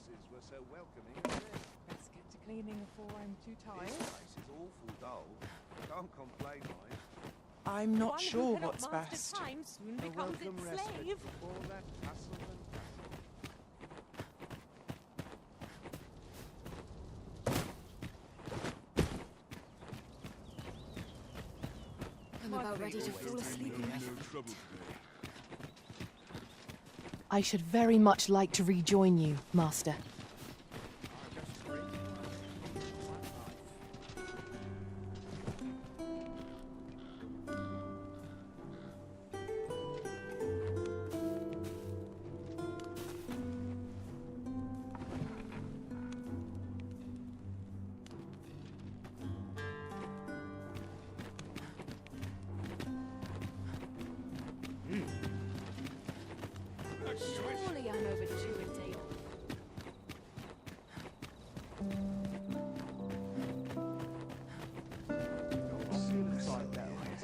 places were so welcoming as this. Let's get to cleaning before I'm too tired. This place is awful dull. Can't complain, mind. I'm not One who sure cannot what's master best. time soon A becomes welcome its respite slave. before that hustle and I'm about ready to fall asleep already. I should very much like to rejoin you, Master. Surely I'm overdue a day.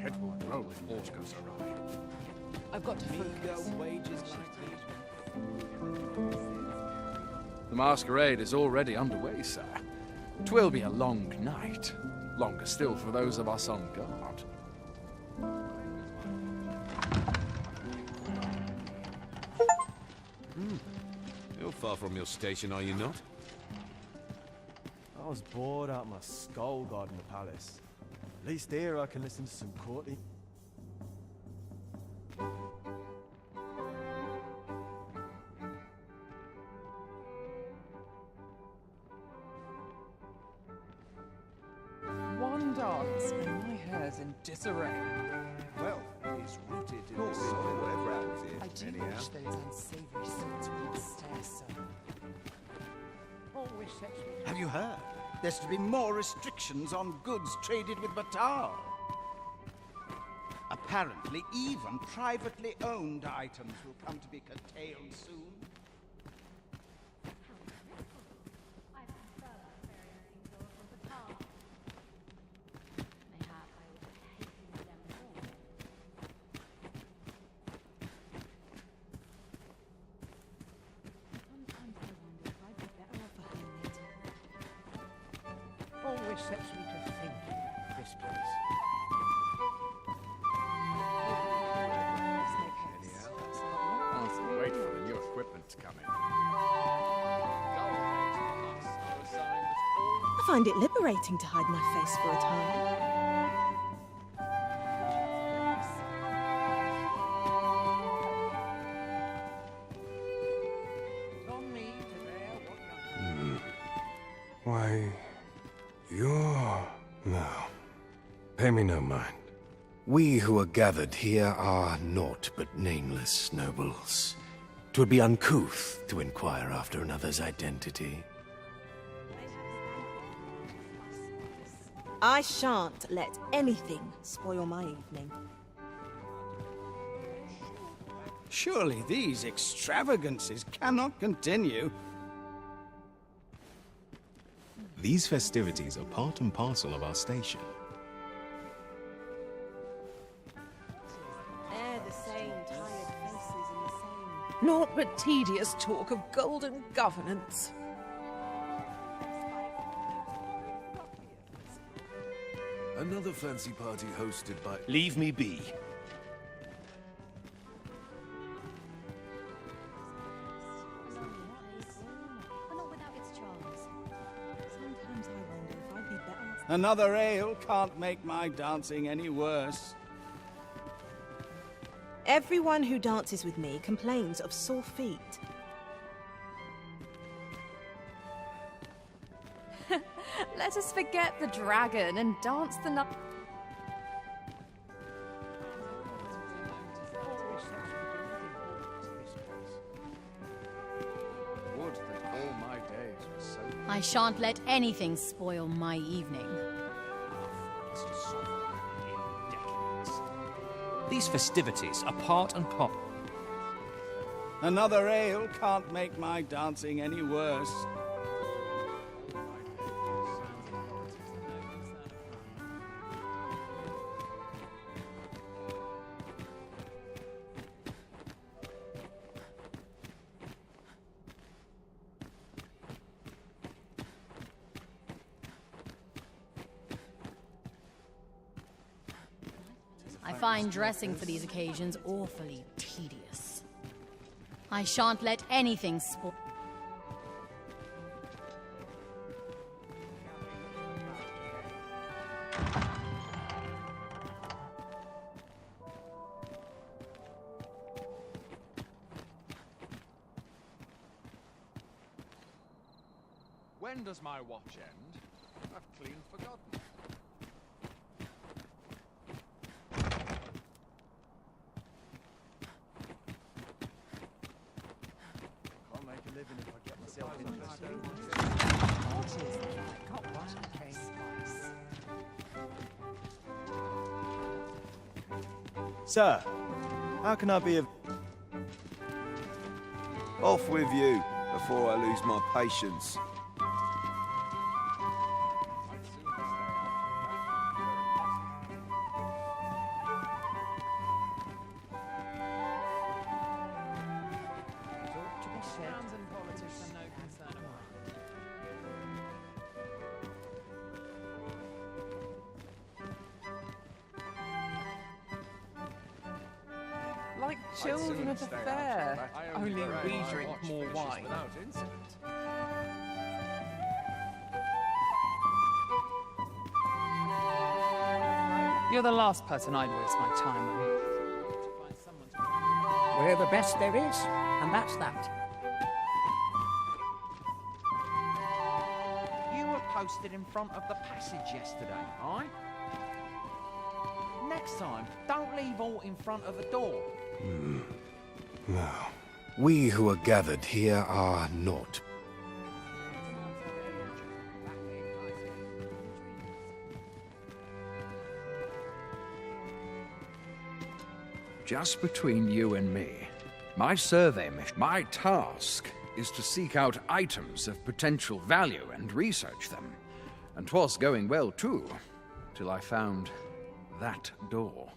Head will roll if aught goes awry. I've got to focus. Wages like these. The masquerade is already underway, sir. 'Twill be a long night. Longer still for those of us on guard. You're far from your station, are you not? I was bored out my skull guarding the palace. At least here I can listen to some courtly. One dance and my hair's in disarray. wealth is rooted in the soil around I it, do anyhow. wish those unsavory scents wouldn't stare so. Always sets me. Have you heard? There's to be more restrictions on goods traded with Batar. Apparently, even privately owned items will come to be curtailed soon. Always sets me to think. This place. I'll wait for the new equipment to come in. I find it liberating to hide my face for a time. On me to bear what young. Why, you're... No. Pay me no mind. We who are gathered here are naught but nameless nobles. 'Twould be uncouth to inquire after another's identity. I shan't let anything spoil my evening. Surely these extravagances cannot continue. These festivities are part and parcel of our station. They're the same tired faces and the same... Naught but tedious talk of golden governance. Another fancy party hosted by... Leave me be. But not without its charms. Sometimes I wonder if I'd be better off... Another ale can't make my dancing any worse. Everyone who dances with me complains of sore feet. Let us forget the dragon and dance the night. Would that all my days were so... I shan't let anything spoil my evening. These festivities are part and parcel. Another ale can't make my dancing any worse. find dressing for these occasions awfully tedious. I shan't let anything spoil. When does my watch end? I've clean forgotten. Can't make a living if I get myself interested. Sir, how can I be of... Off with you, before I lose my patience. Like children at a fair. Only we drink more wine. You're the last person I'd waste my time on. We're the best there is, and that's that. You were posted in front of the passage yesterday, aye? Next time, don't leave all in front of the door. No. We who are gathered here are not. Just between you and me, my survey mission, my task, is to seek out items of potential value and research them. And 'twas going well, too, till I found that door.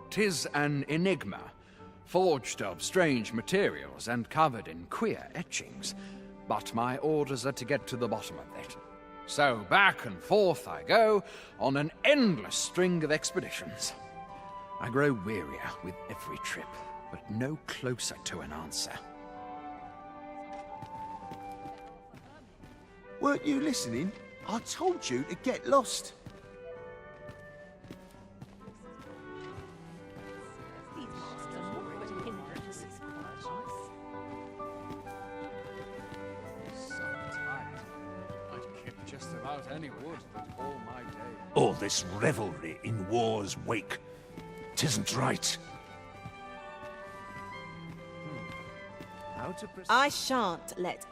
'Tis an enigma, forged of strange materials and covered in queer etchings, but my orders are to get to the bottom of it. So back and forth I go on an endless string of expeditions. I grow wearier with every trip, but no closer to an answer. Weren't you listening? I told you to get lost. Just about any wood that all my days. All this revelry in war's wake. 'Tisn't right. How to I shan't let...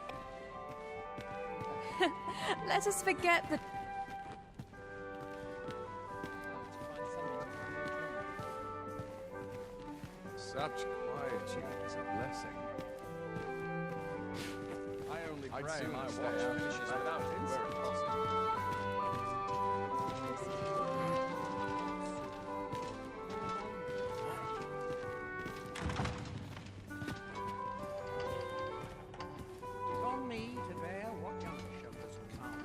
Let us forget the... Such quietude is a blessing. I only pray my watch finishes without incident. On me to bear what young shutters can't.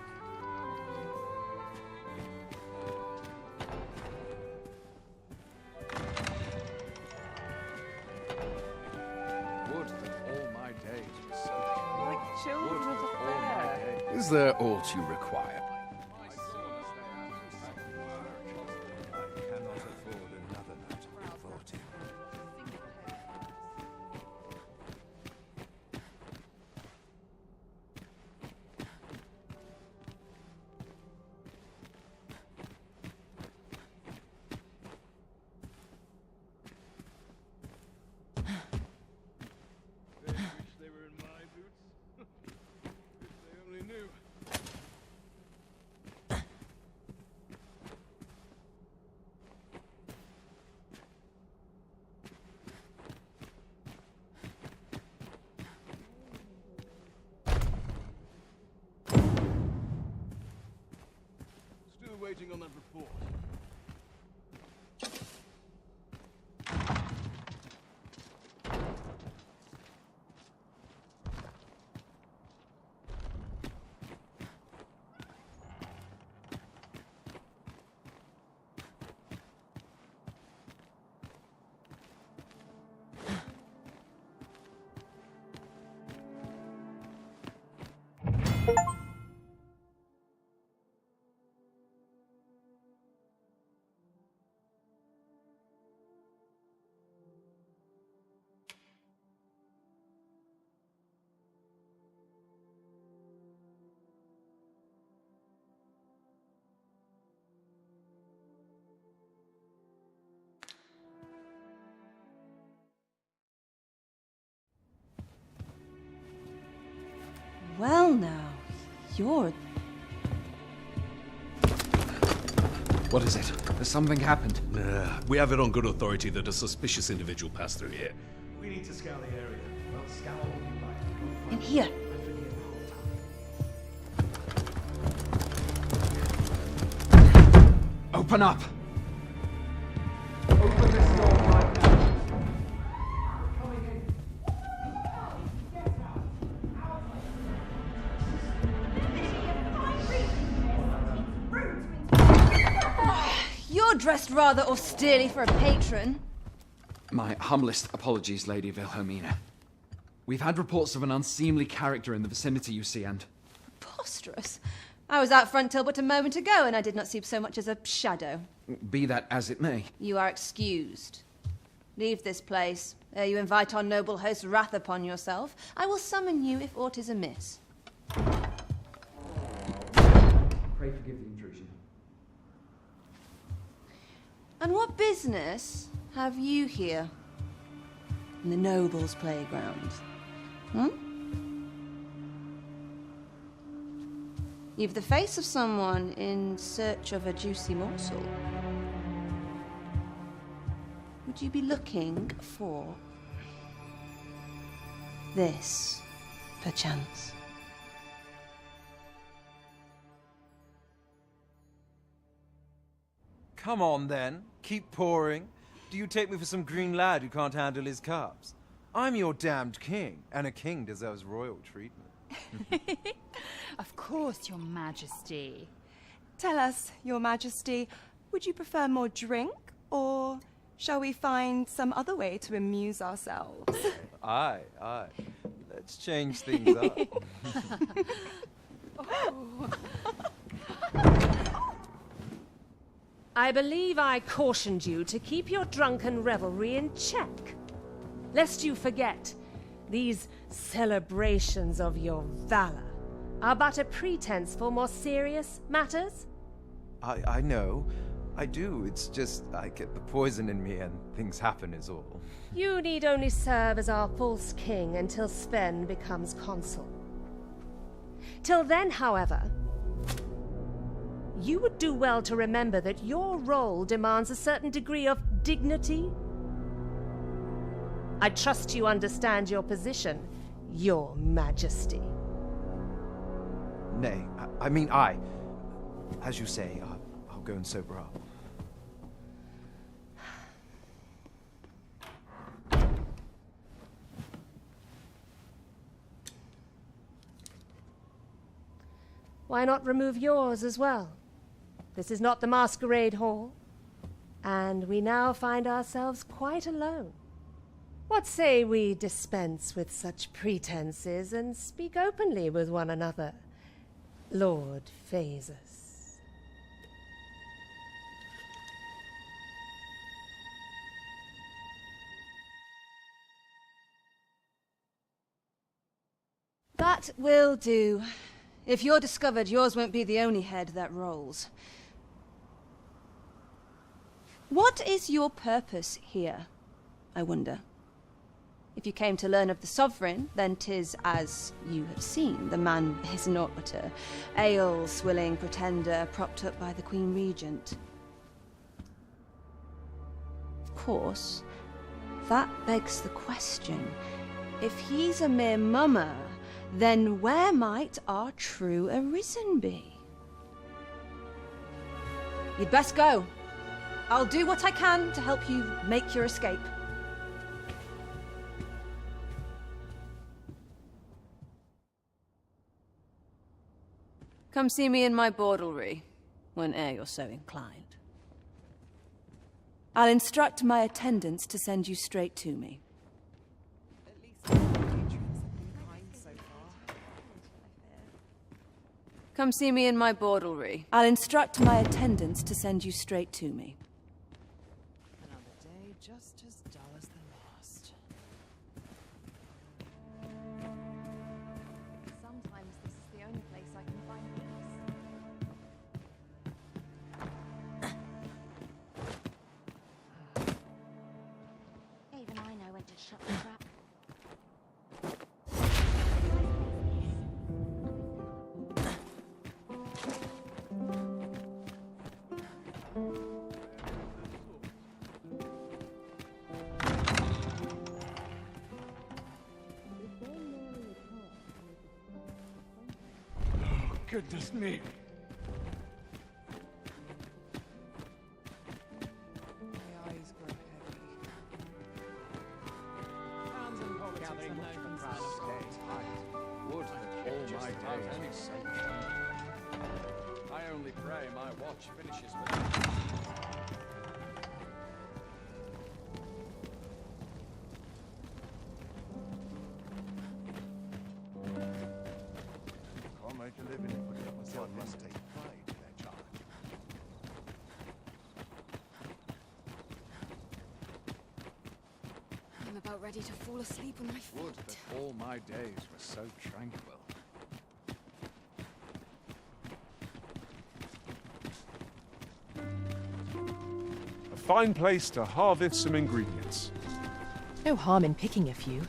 Would that all my days were so. Like children at a fair. Is there aught you require? I cannot afford another night of revolting. They were in my boots. If they only knew. Still waiting on that report. Well now, you're... What is it? Has something happened? We have it on good authority that a suspicious individual passed through here. We need to scour the area. Well, scour what you like. In here. Open up! Open this door right now. You're dressed rather austerely for a patron. My humblest apologies, Lady Wilhelmina. We've had reports of an unseemly character in the vicinity, you see, and... Preposterous. I was out front till but a moment ago, and I did not see so much as a shadow. Be that as it may. You are excused. Leave this place, ere you invite our noble host's wrath upon yourself. I will summon you if aught is amiss. Pray forgive the intrusion. And what business have you here? In the nobles' playground? You've the face of someone in search of a juicy morsel. Would you be looking for this, perchance? Come on, then. Keep pouring. Do you take me for some green lad who can't handle his cups? I'm your damned king, and a king deserves royal treatment. Of course, Your Majesty. Tell us, Your Majesty, would you prefer more drink, or shall we find some other way to amuse ourselves? Aye. Let's change things up. I believe I cautioned you to keep your drunken revelry in check. Lest you forget, these celebrations of your valor are but a pretense for more serious matters. I know. I do. It's just I get the poison in me and things happen is all. You need only serve as our false king until Sven becomes consul. Till then, however, you would do well to remember that your role demands a certain degree of dignity. I trust you understand your position, Your Majesty. Nay, as you say, I'll go and sober up. Why not remove yours as well? This is not the masquerade hall, and we now find ourselves quite alone. What say we dispense with such pretenses and speak openly with one another, Lord Phasus? That will do. If you're discovered, yours won't be the only head that rolls. What is your purpose here, I wonder? If you came to learn of the Sovereign, then 'tis as you have seen. The man is naught but a ale-swilling pretender propped up by the Queen Regent. Of course, that begs the question. If he's a mere mummer, then where might our true Arisen be? You'd best go. I'll do what I can to help you make your escape. Come see me in my bordlery, whene'er you're so inclined. I'll instruct my attendants to send you straight to me. Come see me in my bordlery. I'll instruct my attendants to send you straight to me. Another day just as dull as the last. Sometimes this is the only place I can find peace. Even I know when to shut the trap. Goodness me. My eyes grow heavy. Towns and politics are no concern of mine. Would that all my days were so tranquil. I only pray my watch finishes with... Can't make a living and put it up myself. One must take pride in their charge. I'm about ready to fall asleep on my feet. Would that all my days were so tranquil. A fine place to harvest some ingredients. No harm in picking a few.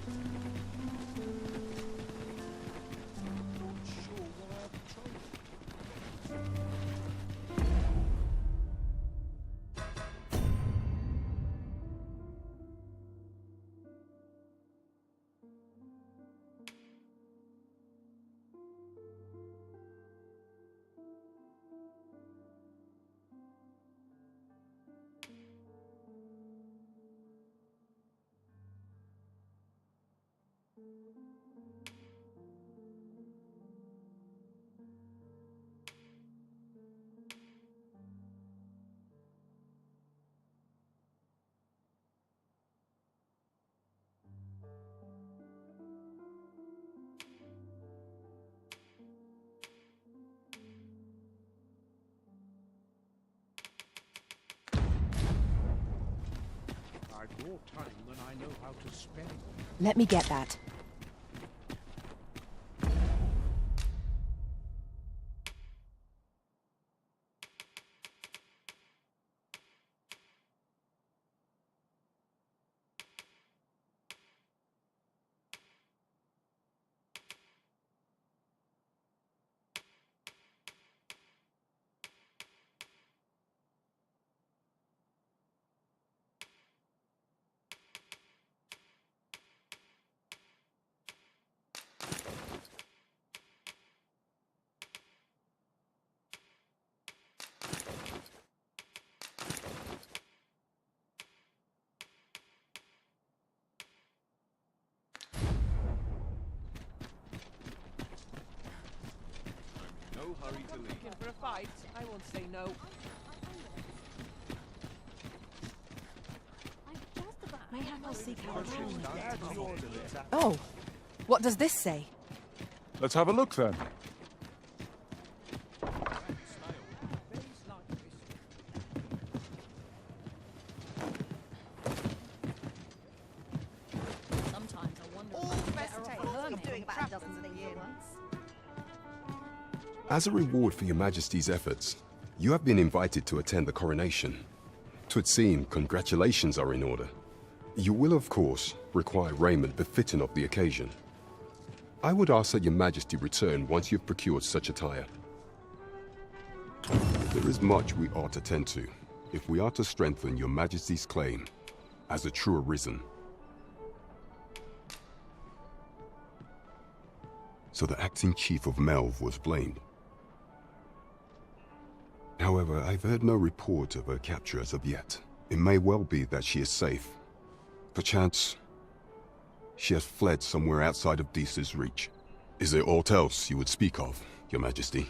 I've more time than I know how to spend. Let me get that. No hurry to leave. Looking for a fight? I won't say no. Mayhap I'll seek out Oh, what does this say? Let's have a look then. Sometimes I wonder if I'm better off a hermit doing about dozens of things at once. As a reward for your Majesty's efforts, you have been invited to attend the coronation. 'Twould seem congratulations are in order. You will, of course, require raiment befitting of the occasion. I would ask that your Majesty return once you've procured such attire. There is much we ought to tend to, if we are to strengthen your Majesty's claim as a true arisen. So the acting chief of Melv was blamed. However, I've heard no report of her capture as of yet. It may well be that she is safe. Perchance, she has fled somewhere outside of Deesa's reach. Is there aught else you would speak of, your Majesty?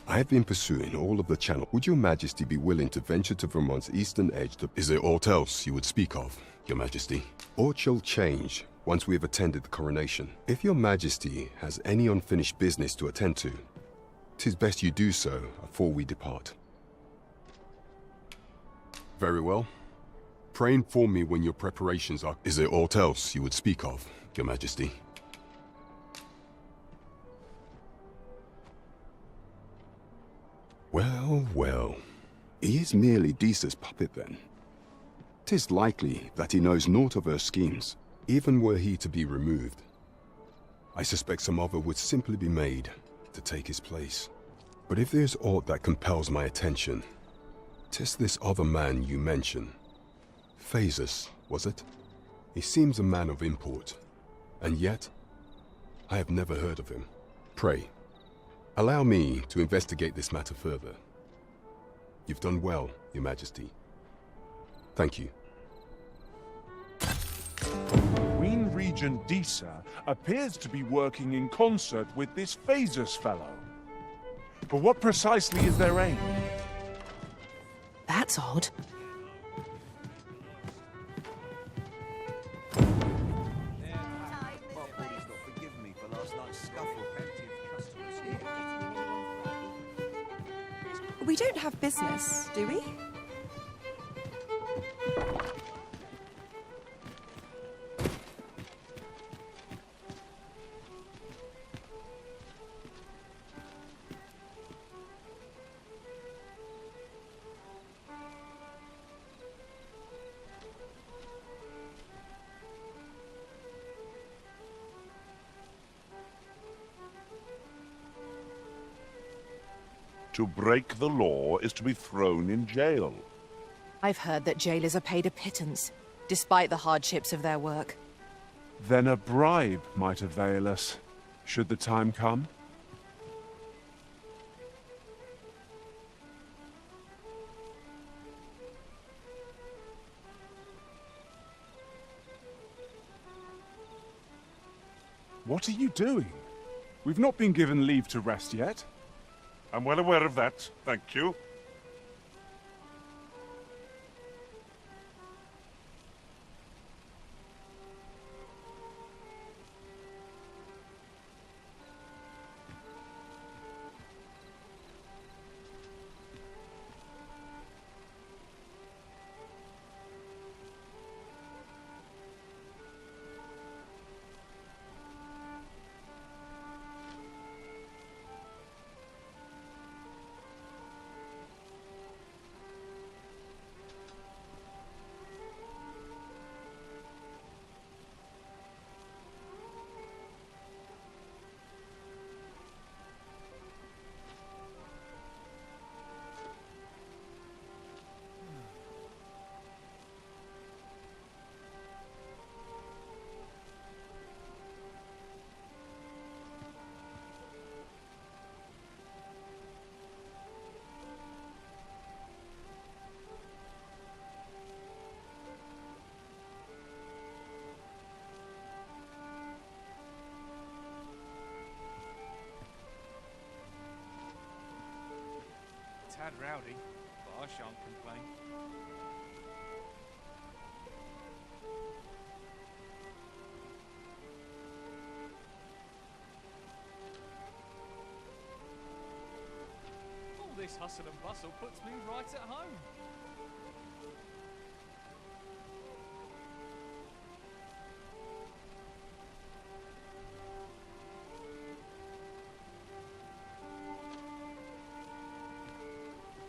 I have been pursuing all of the channel. Would your Majesty be willing to venture to Vermont's eastern edge to... Is there aught else you would speak of, your Majesty? Aught shall change once we have attended the coronation. If your Majesty has any unfinished business to attend to, 'tis best you do so before we depart. Very well. Pray inform me when your preparations are... Is there aught else you would speak of, your Majesty? Well, well. He is merely Deesa's puppet then. 'Tis likely that he knows naught of her schemes. Even were he to be removed, I suspect some other would simply be made to take his place. But if there's aught that compels my attention, 'tis this other man you mention. Phasus, was it? He seems a man of import, and yet I have never heard of him. Pray, allow me to investigate this matter further. You've done well, Your Majesty. Thank you. Queen Regent Disa appears to be working in concert with this Phasus fellow. But what precisely is their aim? That's odd. We don't have business, do we? To break the law is to be thrown in jail. I've heard that jailers are paid a pittance, despite the hardships of their work. Then a bribe might avail us, should the time come. What are you doing? We've not been given leave to rest yet. I'm well aware of that, thank you. Tad rowdy, but I shan't complain. All this hustle and bustle puts me right at home.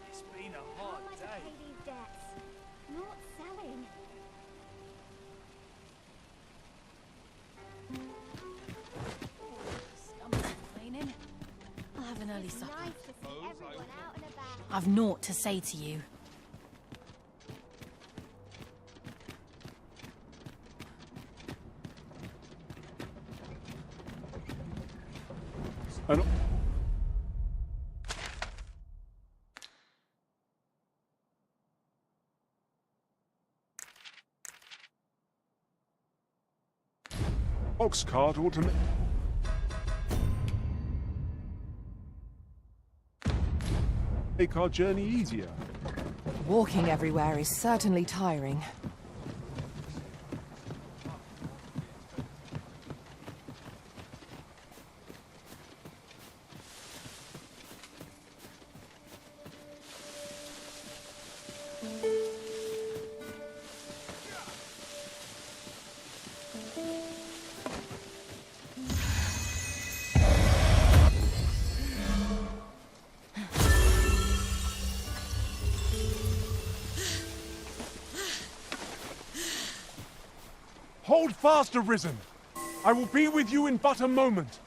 It's been a hard day. Pay these debts. Not selling. Stomach's complaining. I'll have an early supper. Nice to see everyone out and about. I've naught to say to you. And ox cart ought to make our journey easier. Walking everywhere is certainly tiring. Hold fast, Arisen! I will be with you in but a moment.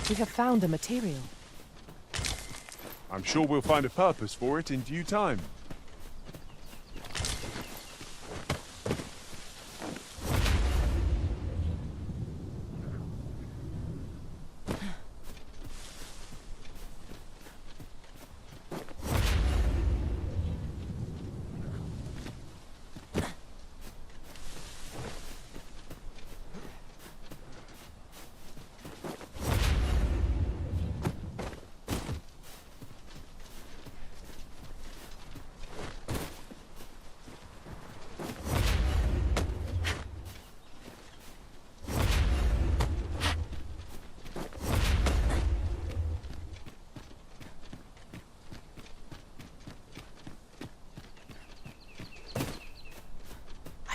We have found a material. I'm sure we'll find a purpose for it in due time.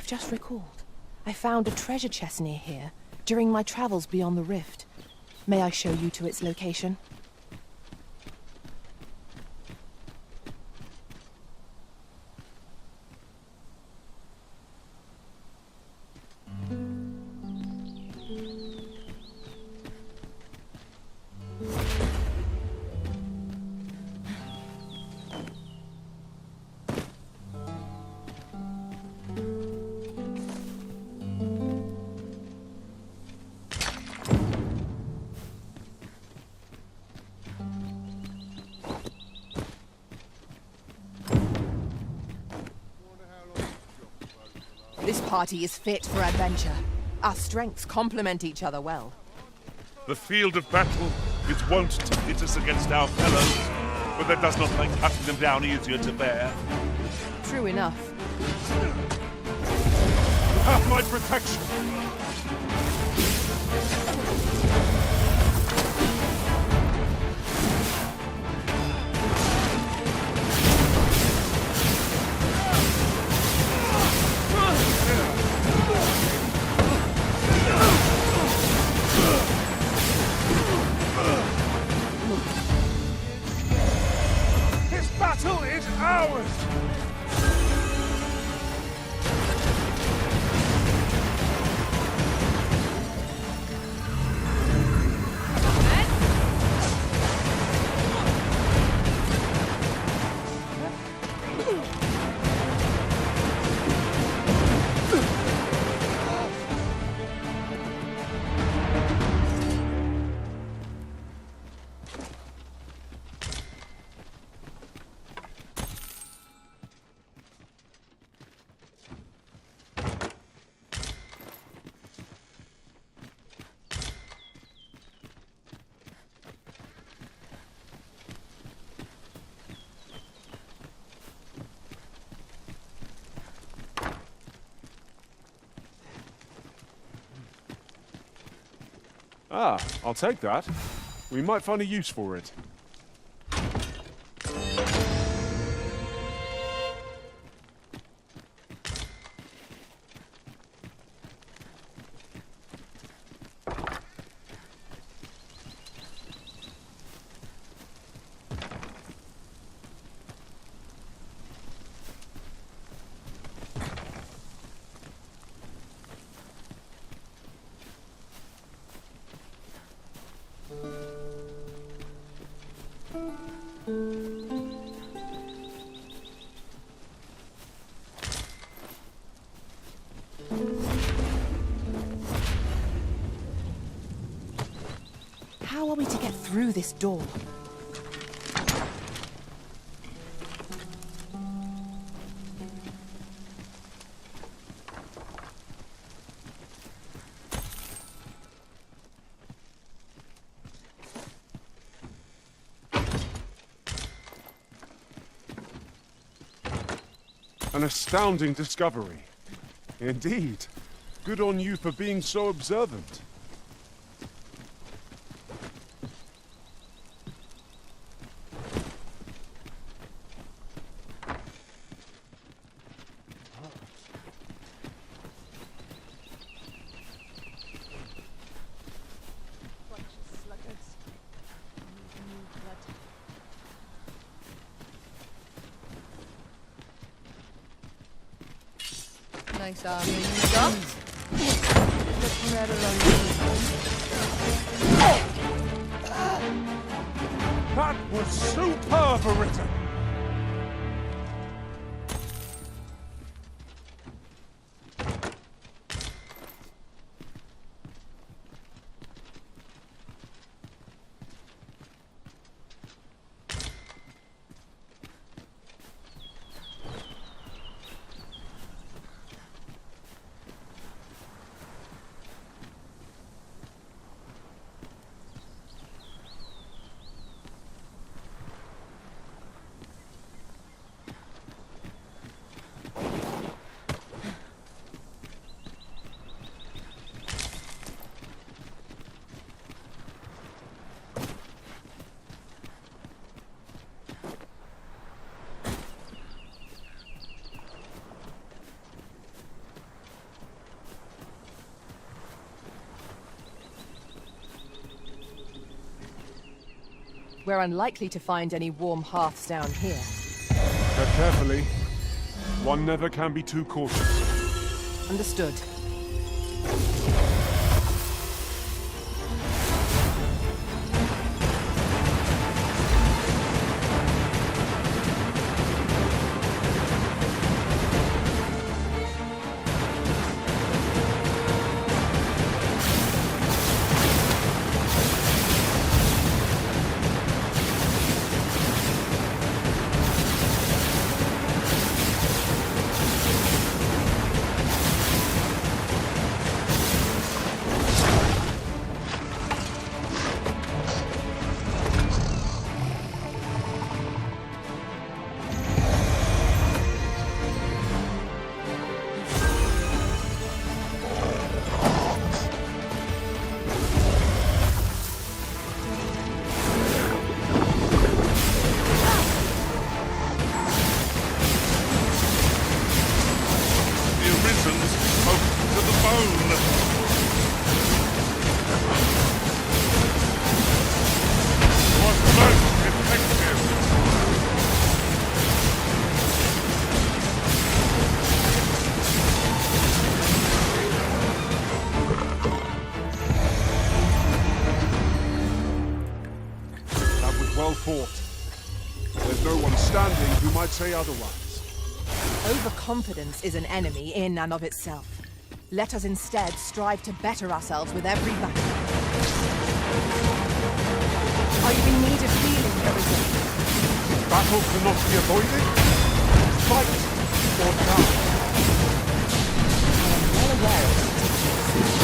Just recalled. I found a treasure chest near here during my travels beyond the rift. May I show you to its location? This party is fit for adventure. Our strengths complement each other well. The field of battle is wont to hit us against our fellows, but that does not make cutting them down easier to bear. True enough. You have my protection! Ah, I'll take that. We might find a use for it. How are we to get through this door? An astounding discovery. Indeed. Good on you for being so observant. Nice armor you got. Looking rather unusual. was superb written. We're unlikely to find any warm hearths down here. Tread carefully. One never can be too cautious. Understood. Well fought. There's no one standing who might say otherwise. Overconfidence is an enemy in and of itself. Let us instead strive to better ourselves with every battle. Are you in need of healing, Arisen? Battle cannot be avoided. Fight or die. I am well aware of the teachings.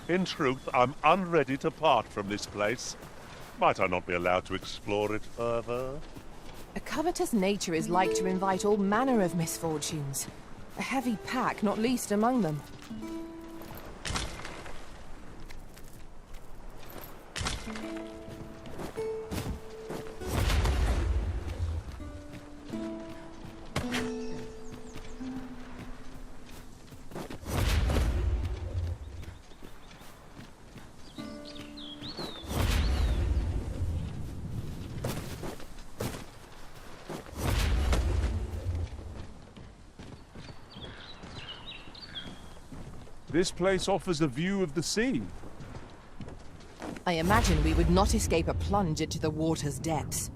In truth, I'm unready to part from this place. Might I not be allowed to explore it further? A covetous nature is like to invite all manner of misfortunes. A heavy pack, not least among them. This place offers a view of the sea. I imagine we would not escape a plunge into the water's depths.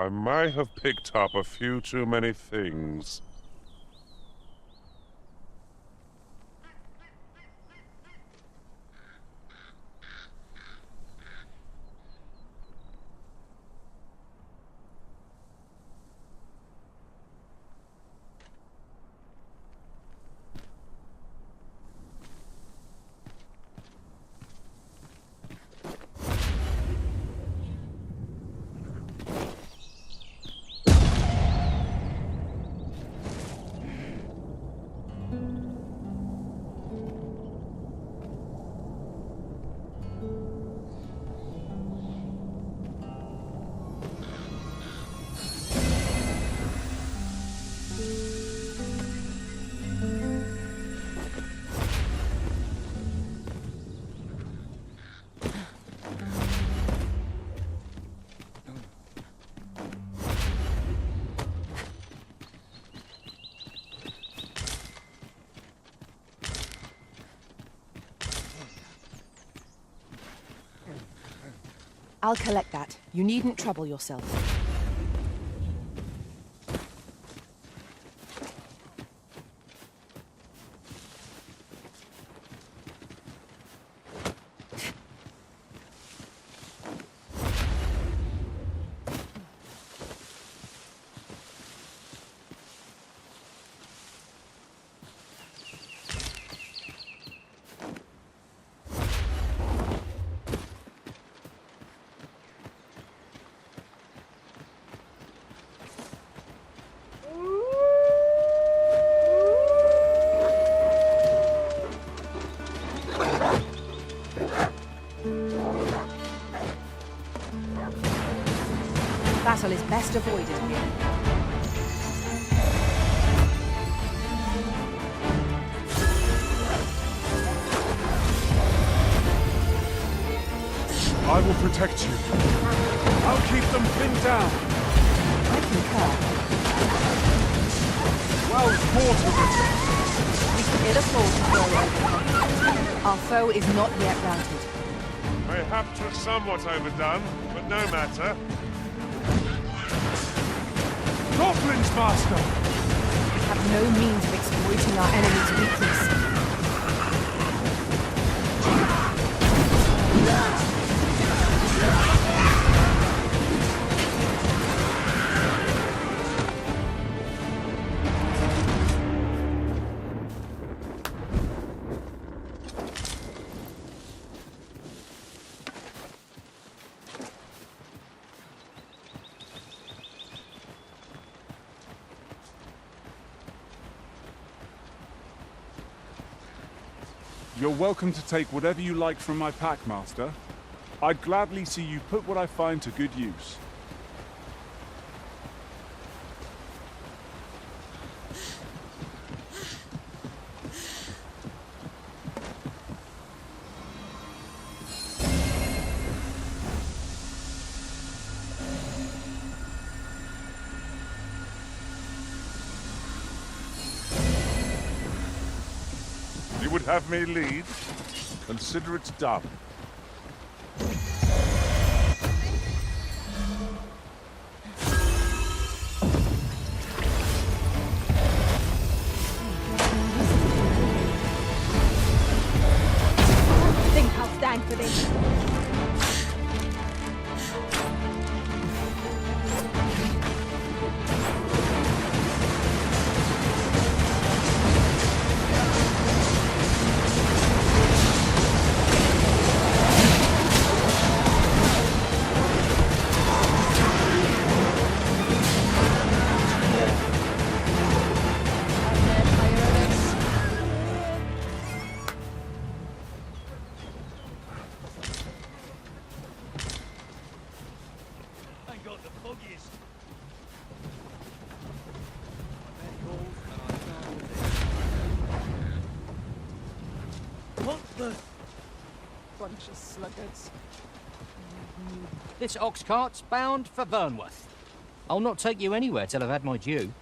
I may have picked up a few too many things. I'll collect that. You needn't trouble yourself. Battle is best avoided here. I will protect you. I'll keep them pinned down. I concur. Well thought We can ill afford to Our foe is not yet routed. Perhaps somewhat overdone, but no matter. Goblins, Master! We have no means of exploiting our enemy's weakness. You're welcome to take whatever you like from my pack, Master. I'd gladly see you put what I find to good use. You would have me lead? Consider it done. Think I'll stand for this. Ain't got the foggiest. What the? Bunch of sluggards. This ox cart's bound for Vernworth. I'll not take you anywhere till I've had my due.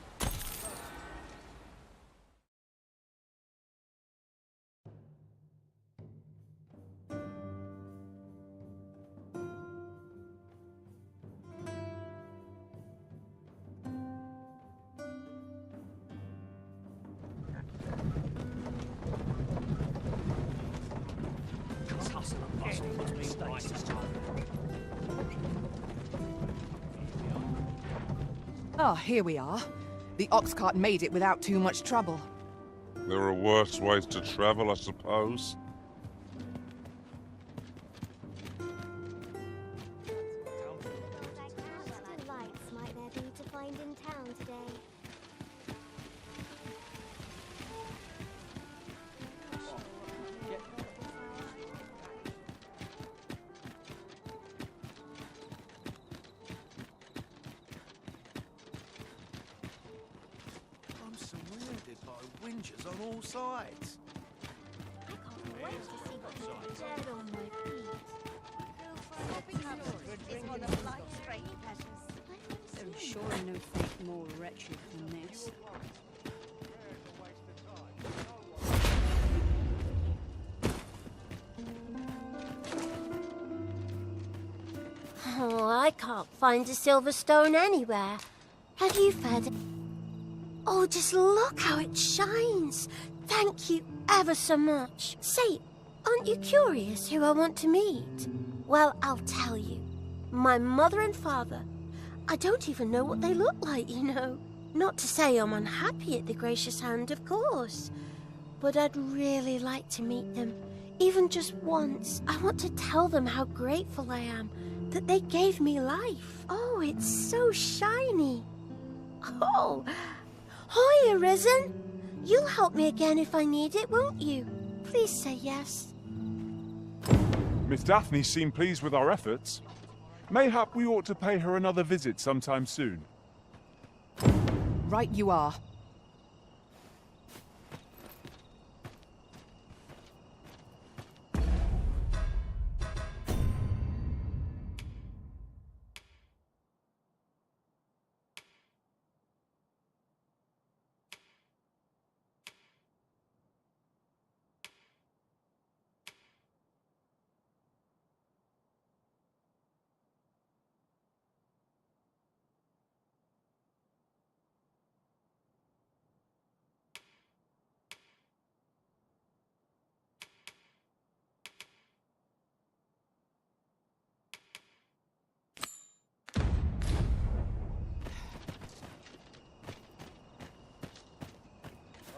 Ah, here we are. The ox cart made it without too much trouble. There are worse ways to travel, I suppose. Delights might there be to find in town today? I'm surrounded by whingers on all sides. I can't wait to see what's dead on my feet. There is surely no fate more wretched than this. Oh, I can't find a silver stone anywhere. Have you found it? Oh, just look how it shines. Thank you ever so much. Say, aren't you curious who I want to meet? Well, I'll tell you. My mother and father. I don't even know what they look like, you know. Not to say I'm unhappy at the gracious hand, of course. But I'd really like to meet them. Even just once. I want to tell them how grateful I am that they gave me life. Oh, it's so shiny. Oh, hi, Arisen. You'll help me again if I need it, won't you? Please say yes. Miss Daphne seemed pleased with our efforts. Mayhap we ought to pay her another visit sometime soon. Right you are.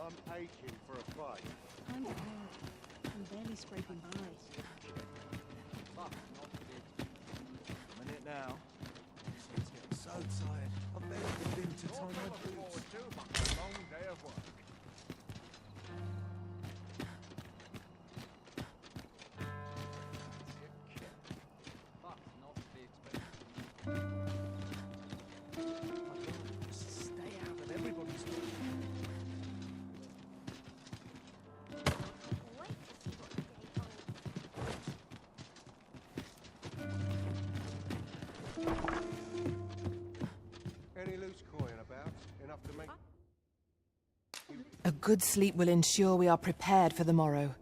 I'm aching for a fight. I'm prepared. I'm barely scraping by. I'm in it now. It's getting so tired. I've barely been to tie my boots. A long day of work. Any loose coin about? Enough to make... A good sleep will ensure we are prepared for the morrow.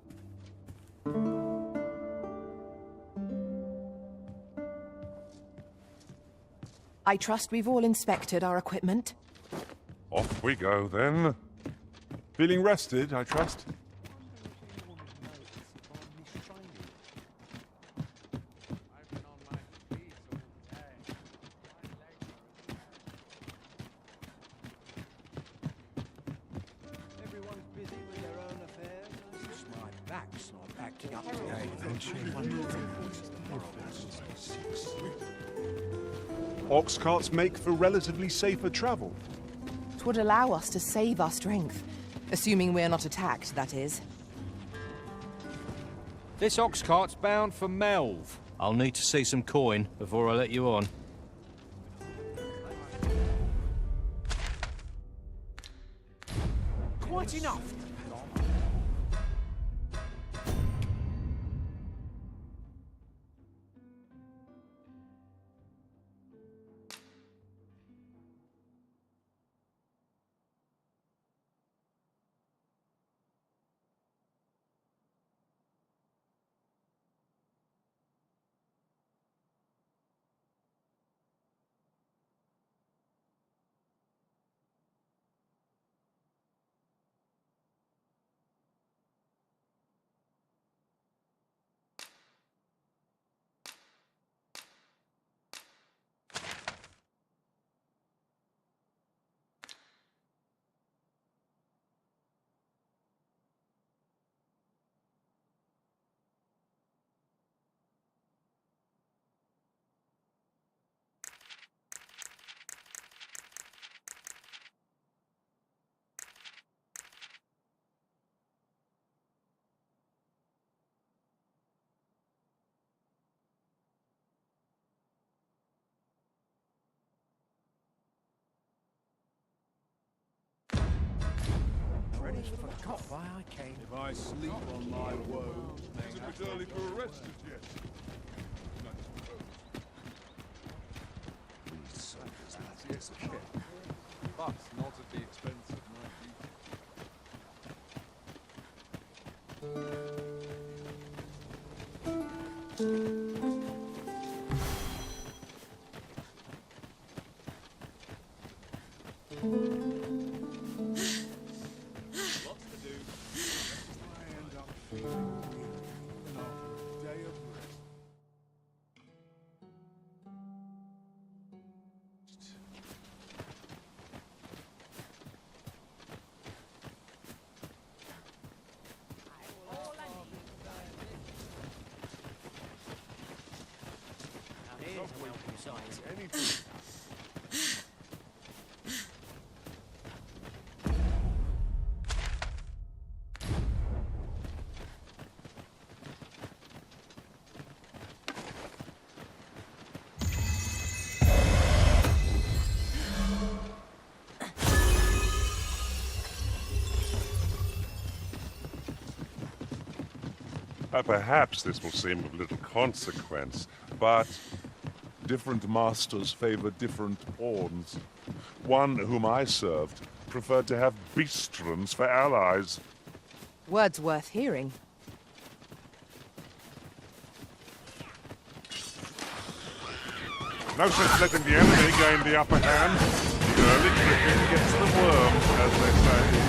I trust we've all inspected our equipment. Off we go, then. Feeling rested, I trust? Everyone's busy with their own affairs. My back's not acting up today. Ox carts make for relatively safer travel. It would allow us to save our strength. Assuming we're not attacked, that is. This ox cart's bound for Melv. I'll need to see some coin before I let you on. Quite enough. Forgot why I came. If I sleep on my woe, it's a bit early for a rest as yet. Yes, okay. But not at the expense of my Perhaps this will seem of little consequence, but different masters favor different pawns. One whom I served preferred to have beastrons for allies. Words worth hearing. No sense letting the enemy gain the upper hand. The early griffin gets the worm, as they say.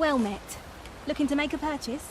Well met. Looking to make a purchase?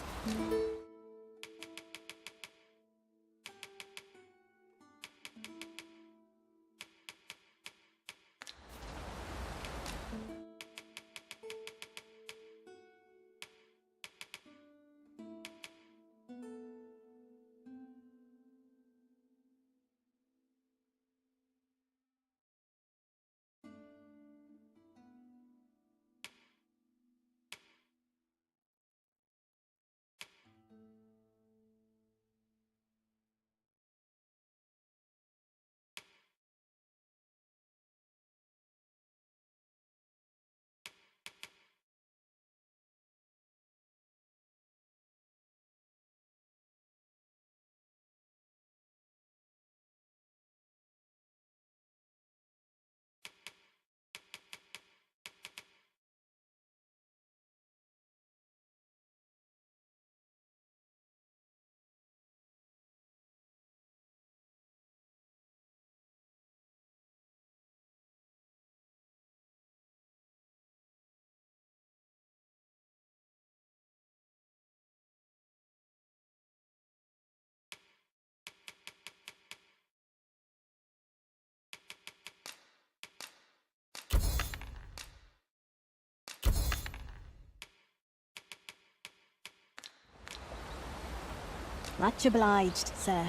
Much obliged, sir.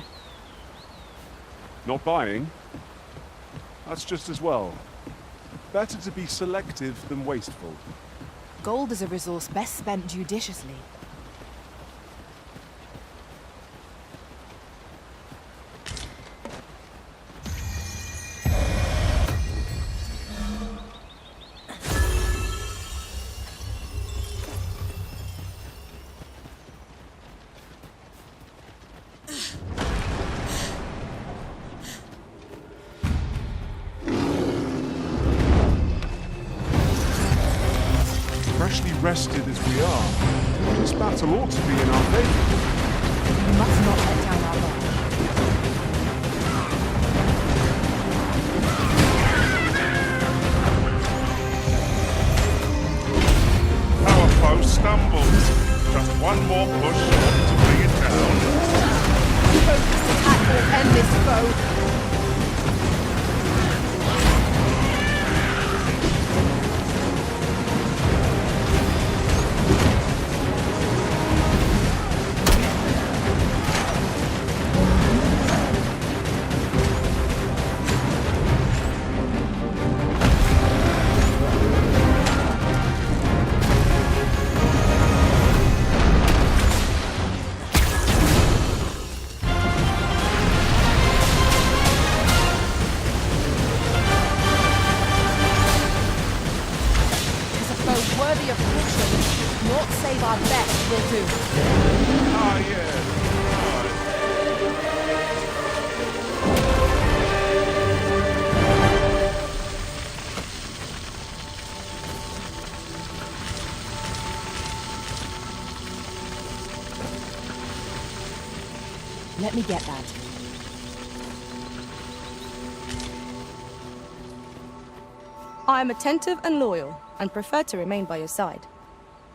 Not buying? That's just as well. Better to be selective than wasteful. Gold is a resource best spent judiciously. Freshly rested as we are, this battle ought to be in our favor. We must not let down our guard. Our foe stumbles. Just one more push to bring it down. Focused attack will end this foe. Worthy of caution, naught save our best will do. Ah, yeah. Let me get that. I am attentive and loyal, and prefer to remain by your side.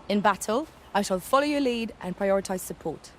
In battle, I shall follow your lead and prioritize support.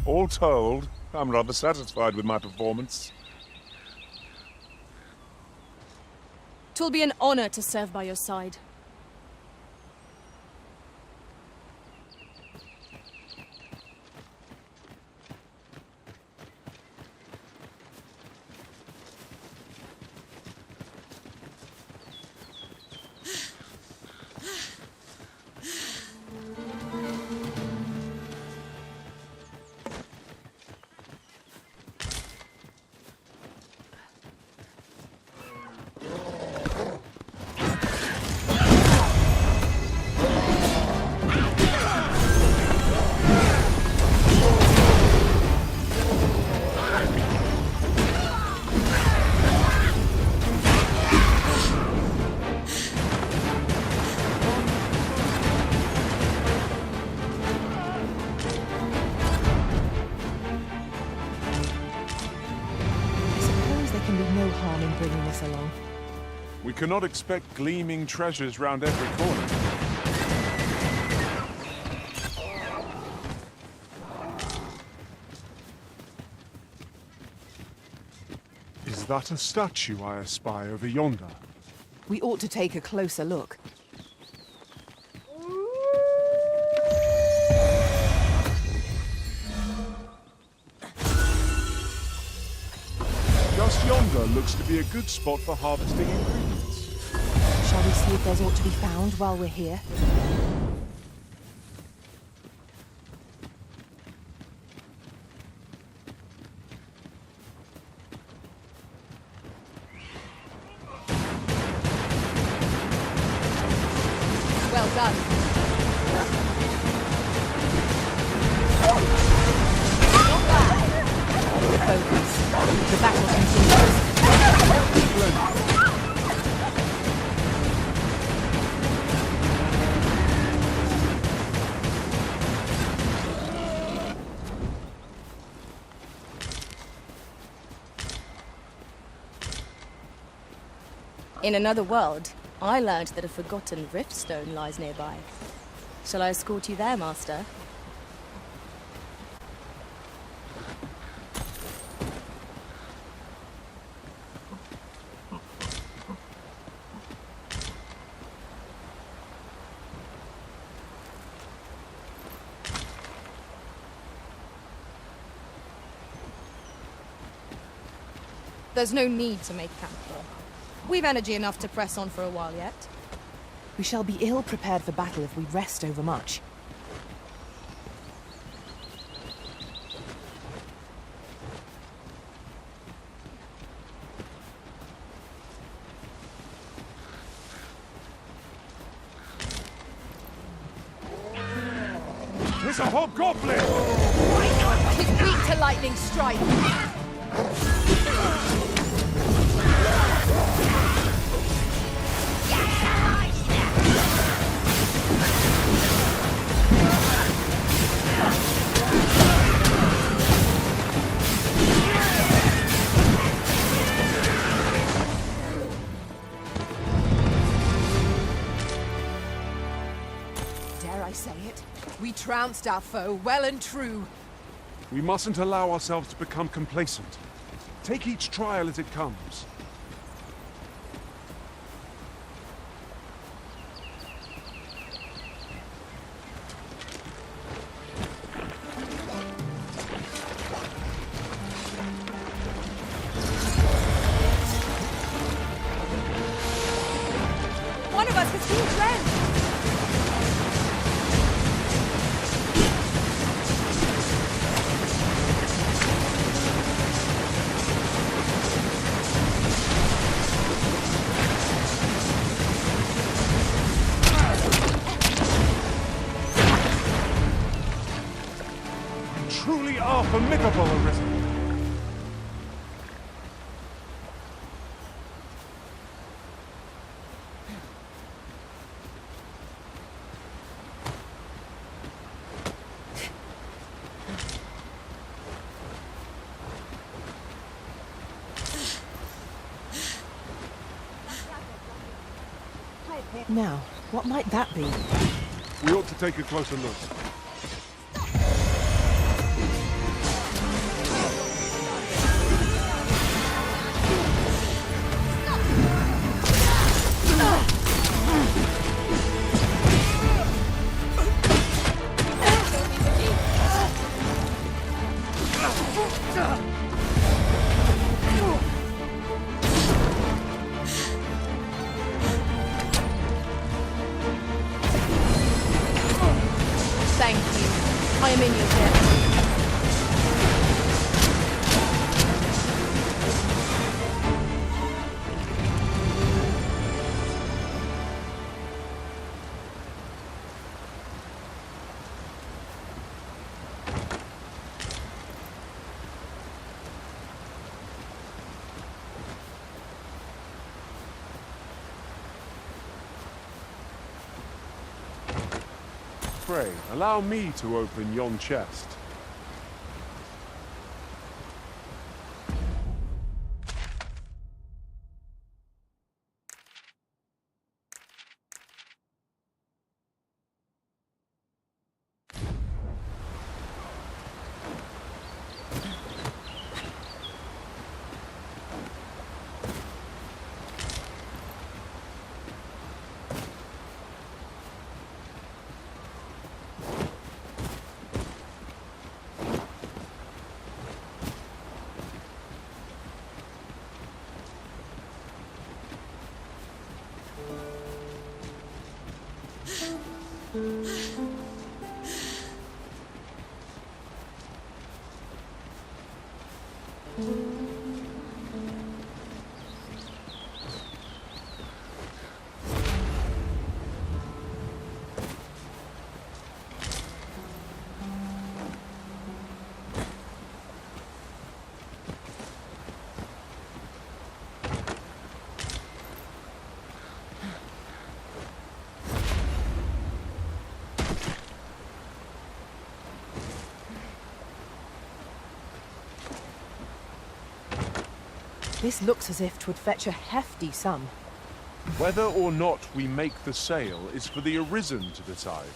All told, I'm rather satisfied with my performance. 'Twill be an honor to serve by your side. We cannot expect gleaming treasures round every corner. Is that a statue I espy over yonder? We ought to take a closer look. Just yonder looks to be a good spot for harvesting ingredients. Shall we see if there's aught to be found while we're here? Well done. Focus. The battle continues. In another world, I learned that a forgotten riftstone lies nearby. Shall I escort you there, Master? There's no need to make camp here. We've energy enough to press on for a while yet. We shall be ill prepared for battle if we rest overmuch. It's a hobgoblin! He's weak to lightning strike. Dare I say it? We trounced our foe well and true. We mustn't allow ourselves to become complacent. Take each trial as it comes. One of us has been drenched. Truly are formidable, Arisen. Now, what might that be? We ought to take a closer look. afraid. Allow me to open yon chest. This looks as if 'twould fetch a hefty sum. Whether or not we make the sale is for the Arisen to decide.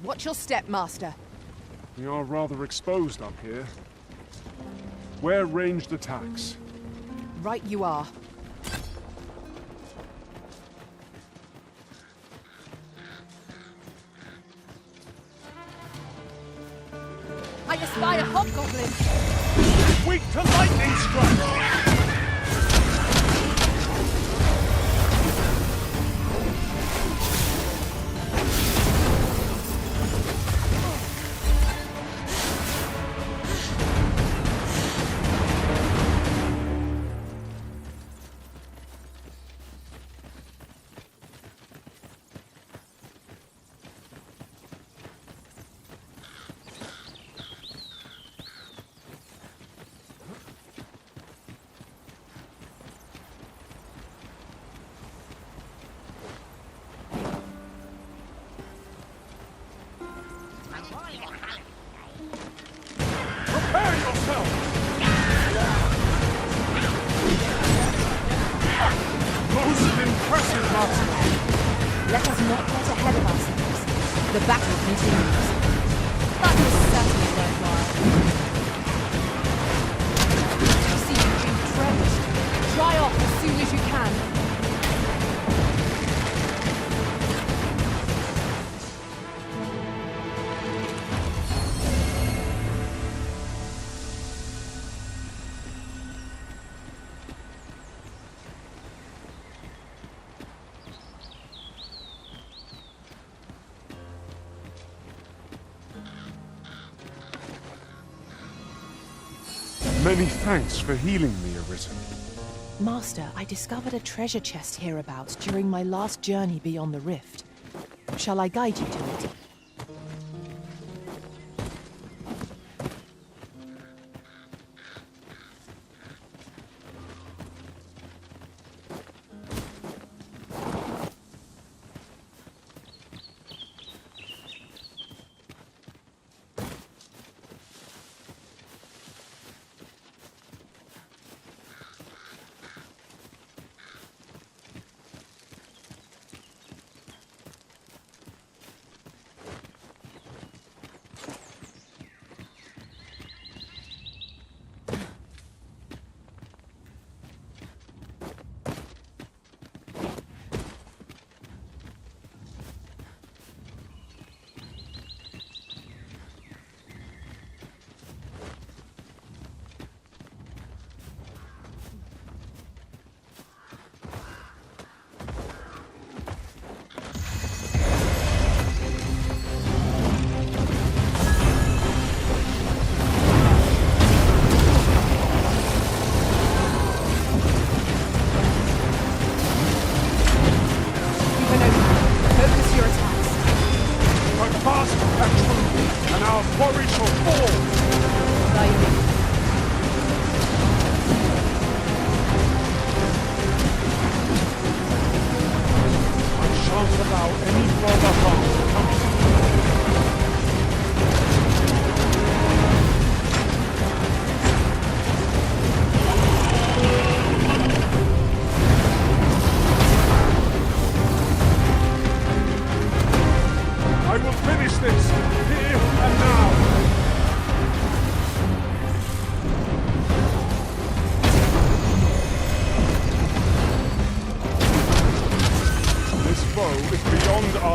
Watch your step, Master. We are rather exposed up here. Where ranged attacks? Right you are. I espy a hobgoblin! Weak to lightning strike! Prepare yourself! Most impressive, Master! Let us not get ahead of ourselves. The battle continues. That was certainly worthwhile. You see you've been drenched. Dry off as soon as you can. Many thanks for healing me, Arisen. Master, I discovered a treasure chest hereabouts during my last journey beyond the rift. Shall I guide you to it?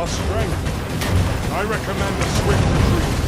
our strength. I recommend a swift retreat.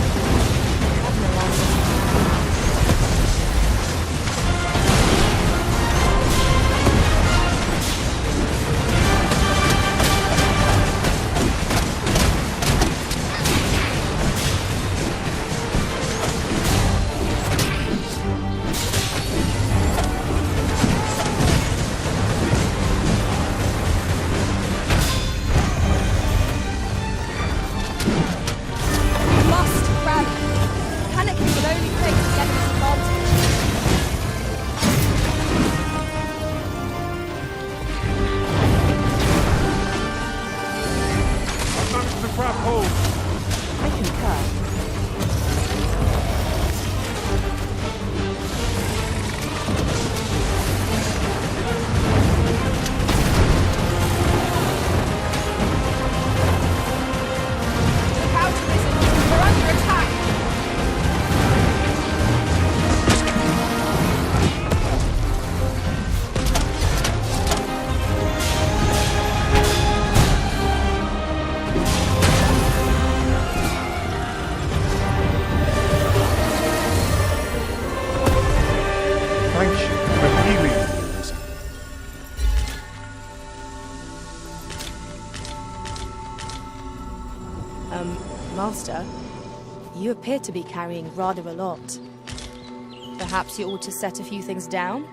Master, you appear to be carrying rather a lot. Perhaps you ought to set a few things down?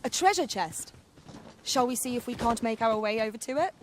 A treasure chest. Shall we see if we can't make our way over to it?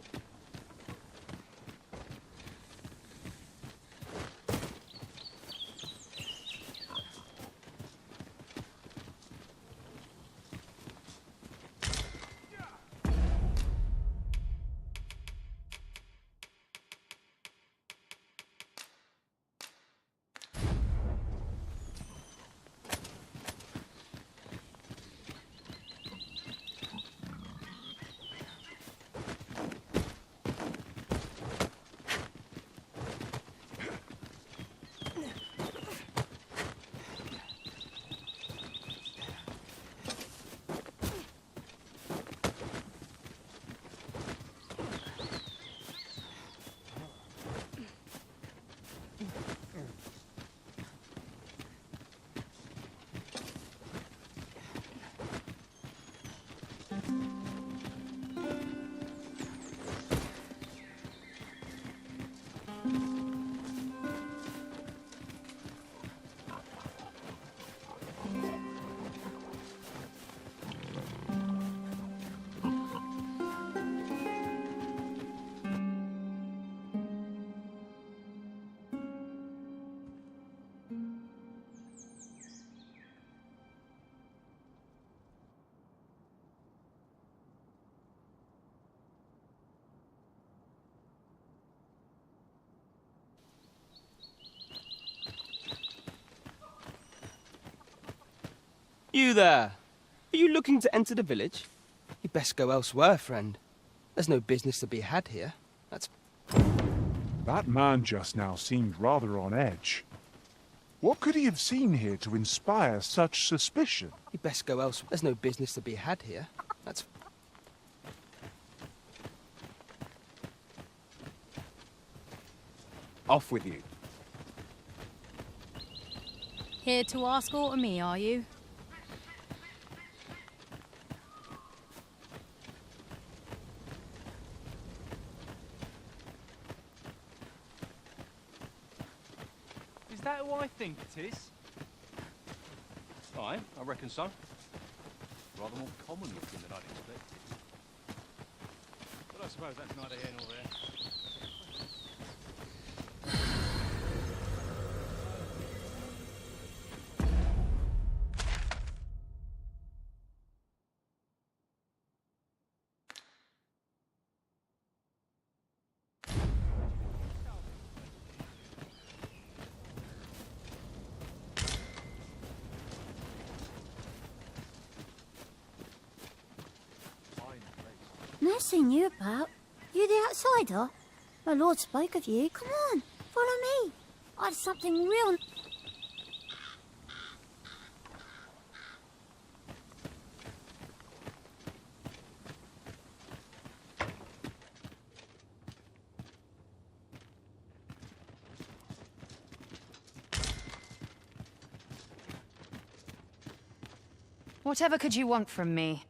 You there! Are you looking to enter the village? You'd best go elsewhere, friend. There's no business to be had here. That man just now seemed rather on edge. What could he have seen here to inspire such suspicion? You'd best go elsewhere. There's no business to be had here. That's... Off with you. Here to ask aught of me, are you? Is that who I think it is? Aye, I reckon so. Rather more common looking than I'd expected. But I suppose that's neither here nor there. No seen you about. You the outsider? My lord spoke of you. Come on, follow me. I've something real... Whatever could you want from me?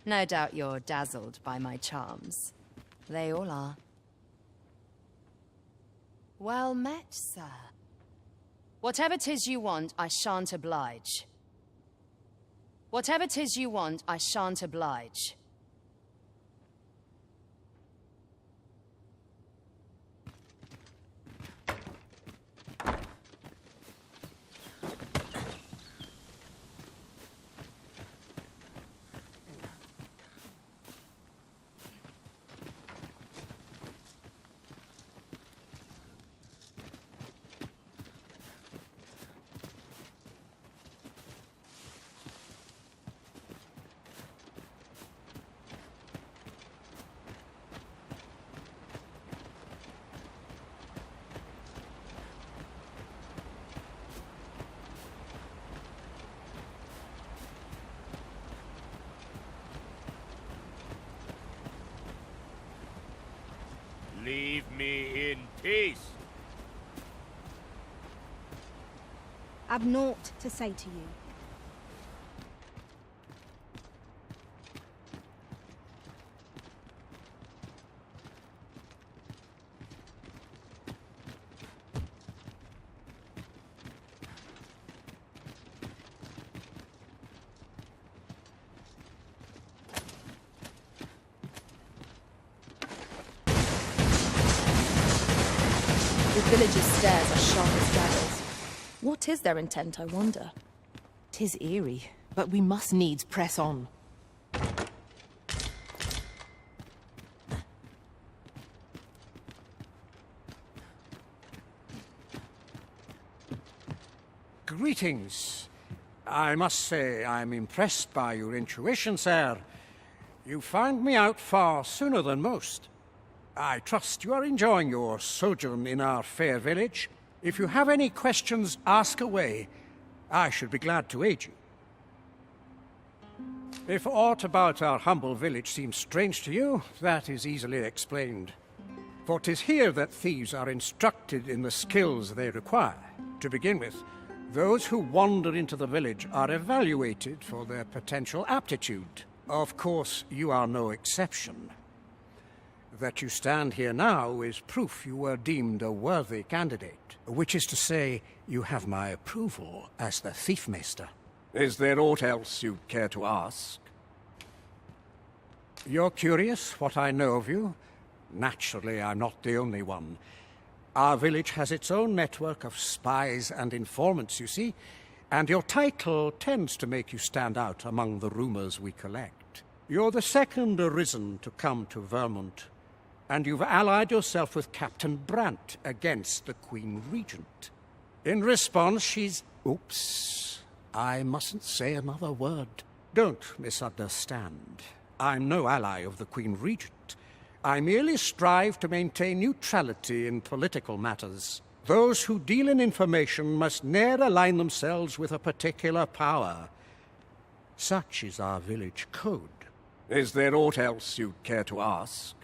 No doubt you're dazzled by my charms. They all are. Well met, sir. Whatever 'tis you want, I shan't oblige. Whatever 'tis you want, I shan't oblige. Leave me in peace. I've naught to say to you. The villagers' stares are sharp as daggers. What is their intent, I wonder? 'Tis eerie, but we must needs press on. Greetings. I must say I'm impressed by your intuition, sir. You found me out far sooner than most. I trust you are enjoying your sojourn in our fair village. If you have any questions, ask away. I should be glad to aid you. If aught about our humble village seems strange to you, that is easily explained. For 'tis here that thieves are instructed in the skills they require. To begin with, Those who wander into the village are evaluated for their potential aptitude. Of course, you are no exception. That you stand here now is proof you were deemed a worthy candidate, which is to say, you have my approval as the Thiefmeister. Is there aught else you'd care to ask? You're curious what I know of you? Naturally, I'm not the only one. Our village has its own network of spies and informants, you see, and your title tends to make you stand out among the rumors we collect. You're the second arisen to come to Vermont, and you've allied yourself with Captain Brant against the Queen Regent. In response, she's... Oops. I mustn't say another word. Don't misunderstand. I'm no ally of the Queen Regent. I merely strive to maintain neutrality in political matters. Those who deal in information must ne'er align themselves with a particular power. Such is our village code. Is there aught else you'd care to ask?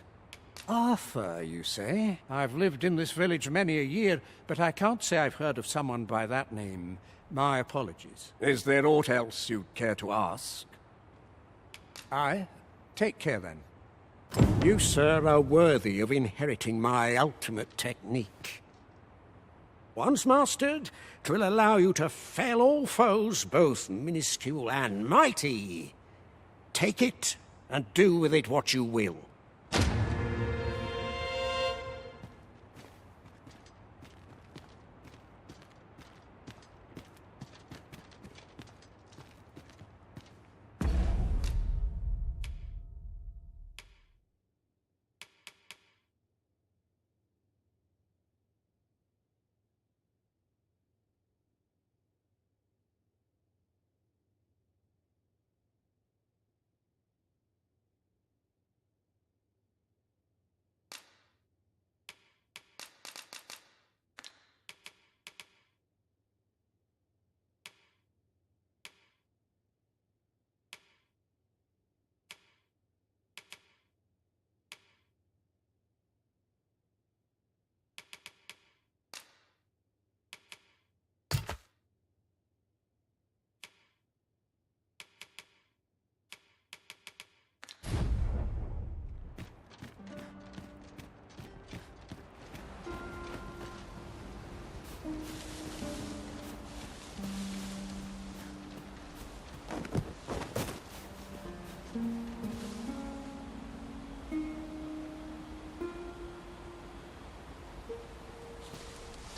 Arthur, you say? I've lived in this village many a year, but I can't say I've heard of someone by that name. My apologies. Is there aught else you'd care to ask? Aye. Take care, then. You, sir, are worthy of inheriting my ultimate technique. Once mastered, 'twill allow you to fell all foes, both minuscule and mighty. Take it, and do with it what you will.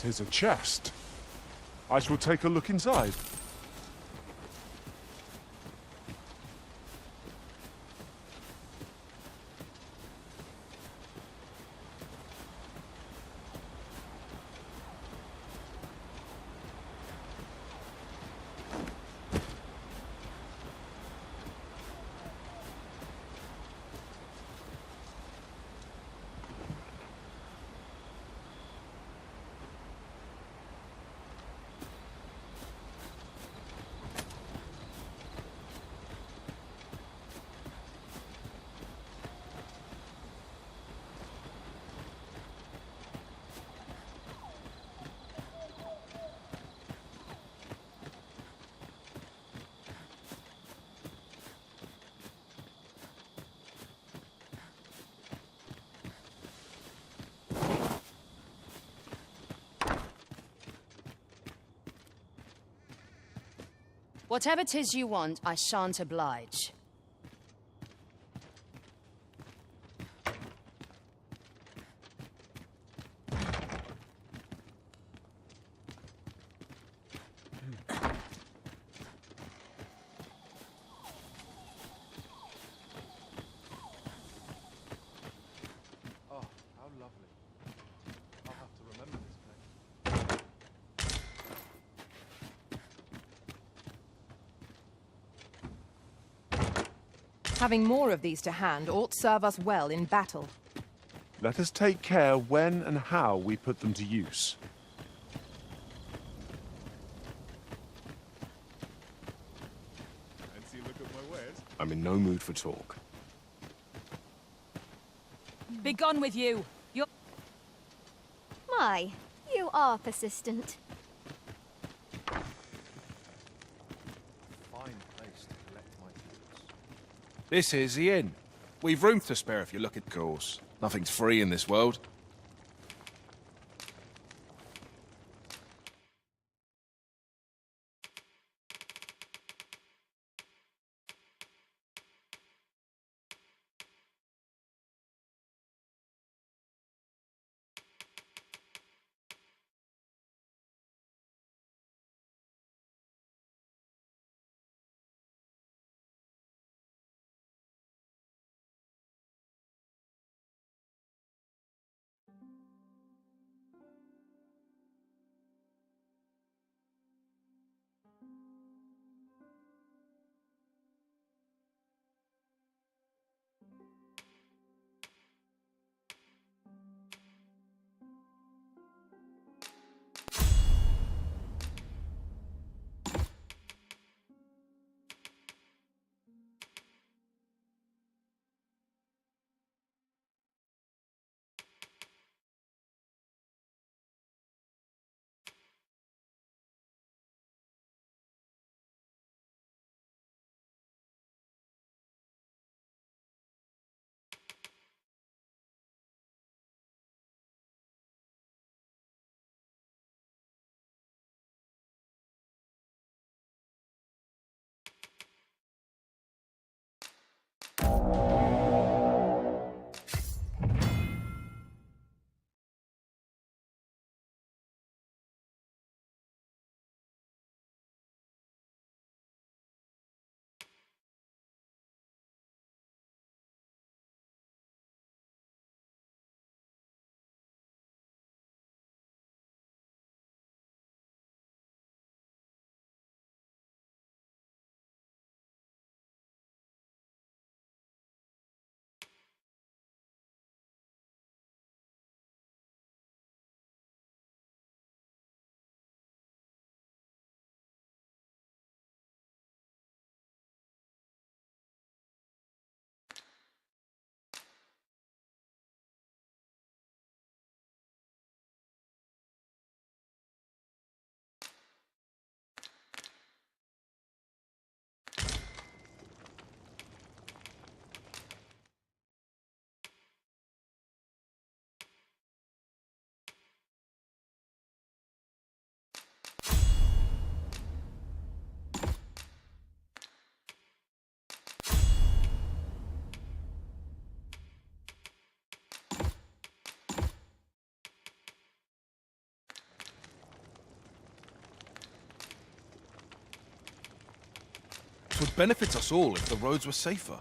Tis a chest. I shall take a look inside. Whatever 'tis you want, I shan't oblige. Oh, how lovely. I'll have to remember this place. Having more of these to hand ought serve us well in battle. Let us take care when and how we put them to use. Fancy a look at my wares? I'm in no mood for talk. Be gone with you! You're... My, you are persistent. This is the inn. We've room to spare if you're looking. Of course. Nothing's free in this world. It would benefit us all if the roads were safer.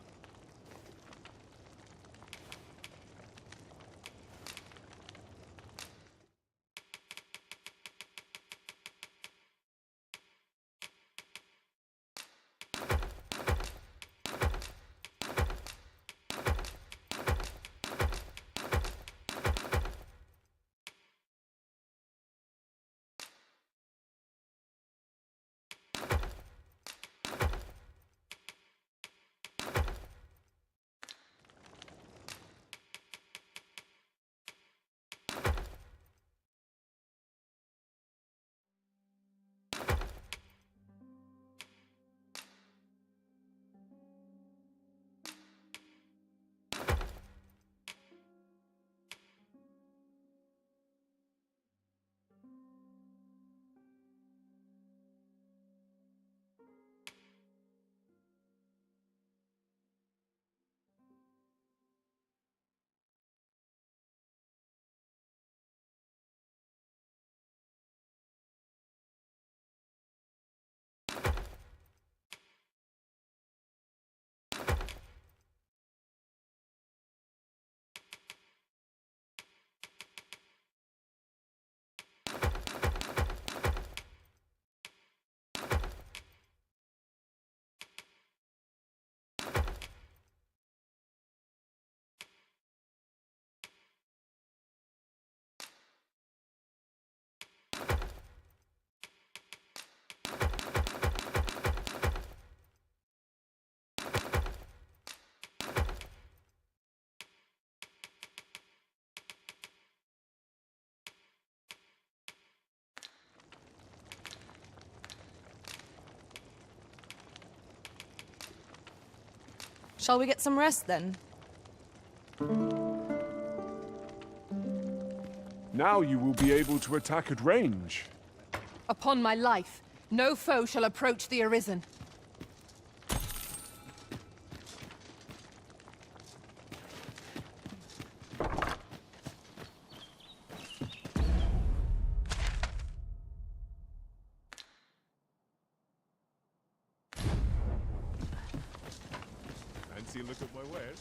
Shall we get some rest then? Now you will be able to attack at range. Upon my life, no foe shall approach the Arisen. Fancy a look at my wares?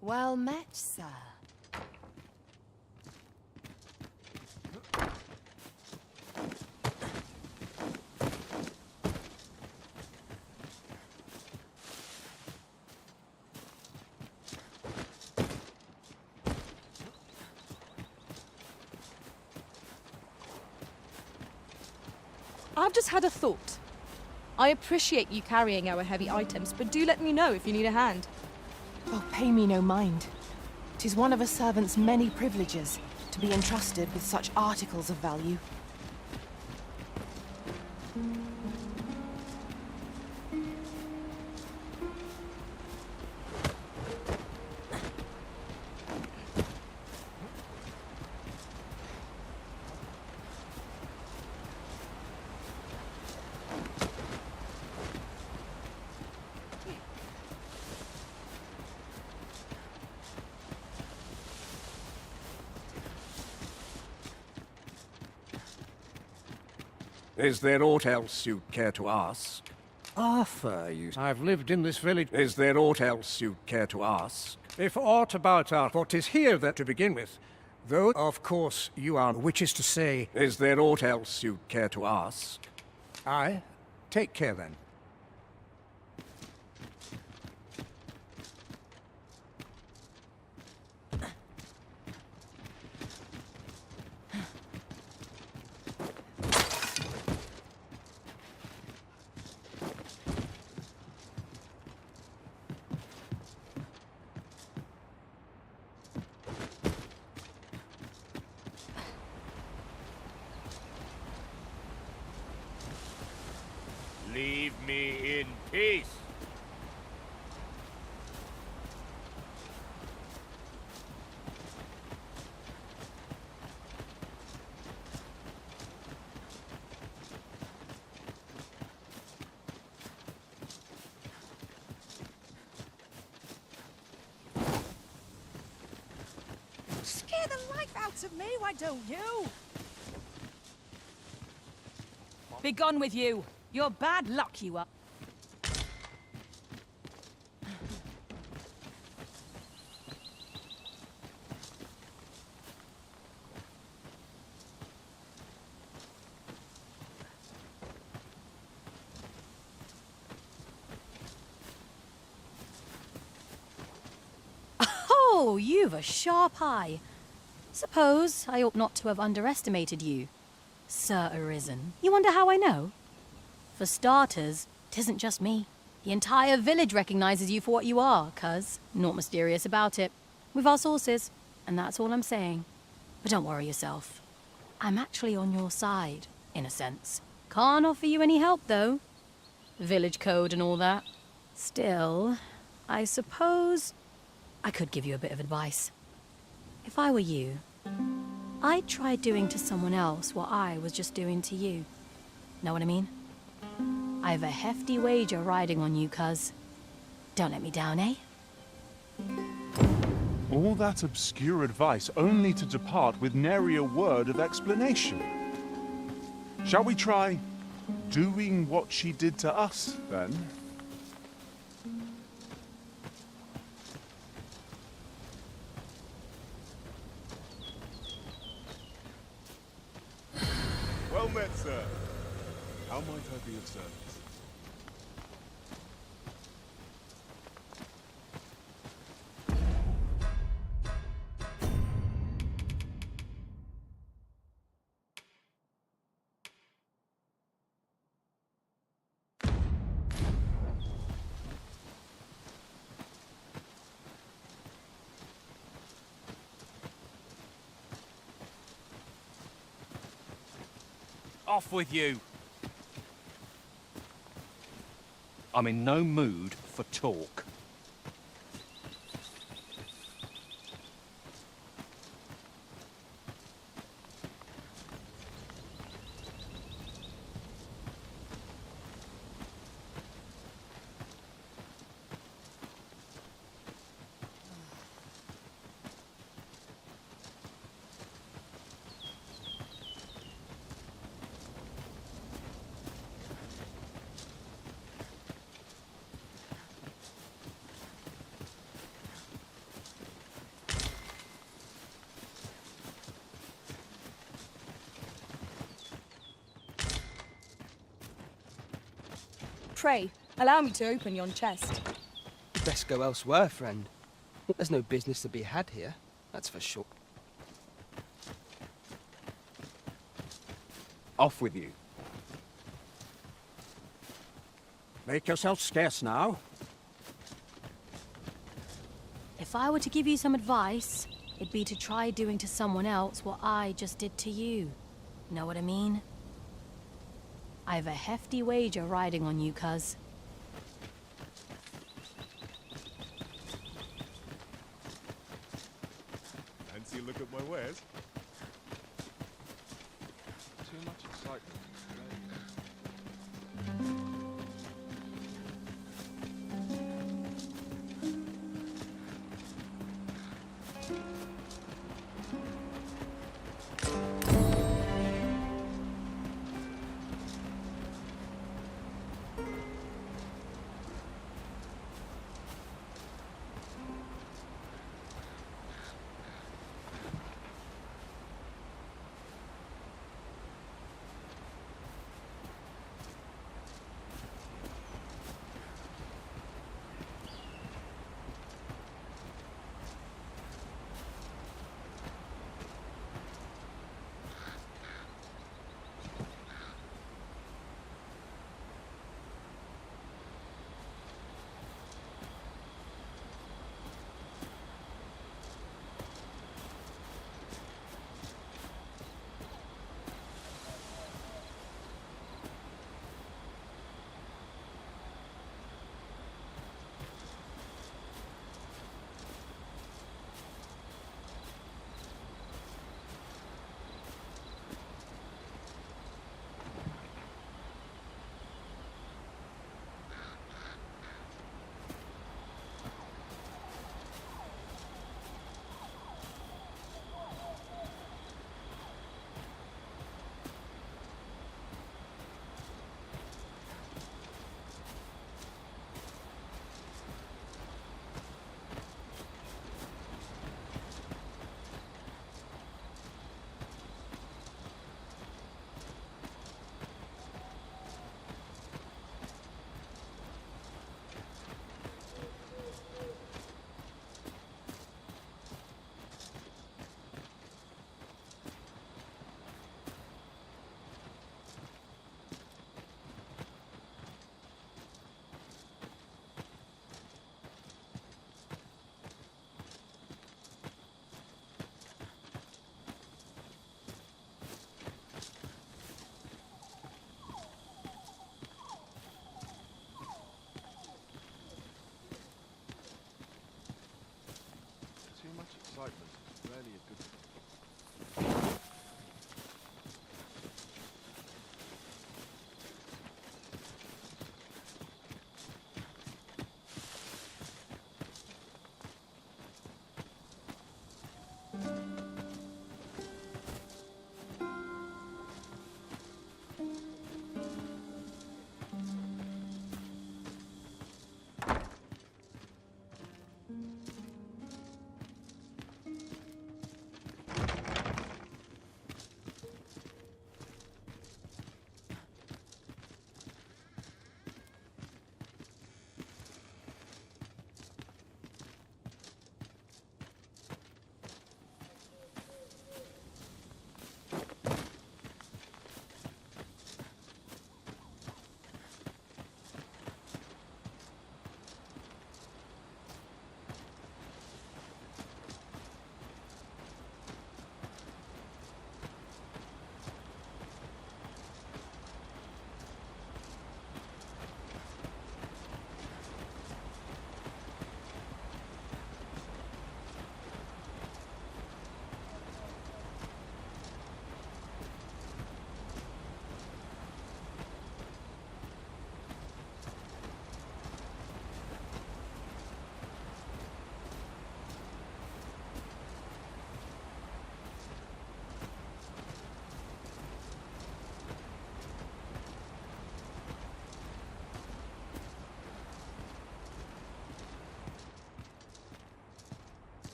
Well met, sir. I've just had a thought. I appreciate you carrying our heavy items, but do let me know if you need a hand. Oh, pay me no mind. 'Tis one of a servant's many privileges to be entrusted with such articles of value. Is there aught else you'd care to ask? Arthur, I've lived in this village. Is there aught else you'd care to ask? If aught about Arthur, 'tis here that to begin with. Though, of course, you are, which is to say... Is there aught else you'd care to ask? Aye. Take care, then. Leave me in peace. Scare the life out of me, why don't you? Be gone with you. You're bad luck, you are. Oh, you've a sharp eye. Suppose I ought not to have underestimated you, Sir Arisen. You wonder how I know? For starters, 'tisn't just me. The entire village recognizes you for what you are, cuz. Naught mysterious about it. We've our sources, and that's all I'm saying. But don't worry yourself. I'm actually on your side, in a sense. Can't offer you any help, though. Village code and all that. Still, I suppose I could give you a bit of advice. If I were you, I'd try doing to someone else what I was just doing to you. Know what I mean? I've a hefty wager riding on you, cuz. Don't let me down, eh? All that obscure advice only to depart with nary a word of explanation. Shall we try doing what she did to us, then? be of service. Off with you! I'm in no mood for talk. Pray, allow me to open yon chest. You'd best go elsewhere, friend. There's no business to be had here, that's for sure. Off with you. Make yourself scarce now. If I were to give you some advice, it'd be to try doing to someone else what I just did to you. Know what I mean? I've a hefty wager riding on you, cuz. Fancy a look at my wares? Too much excitement.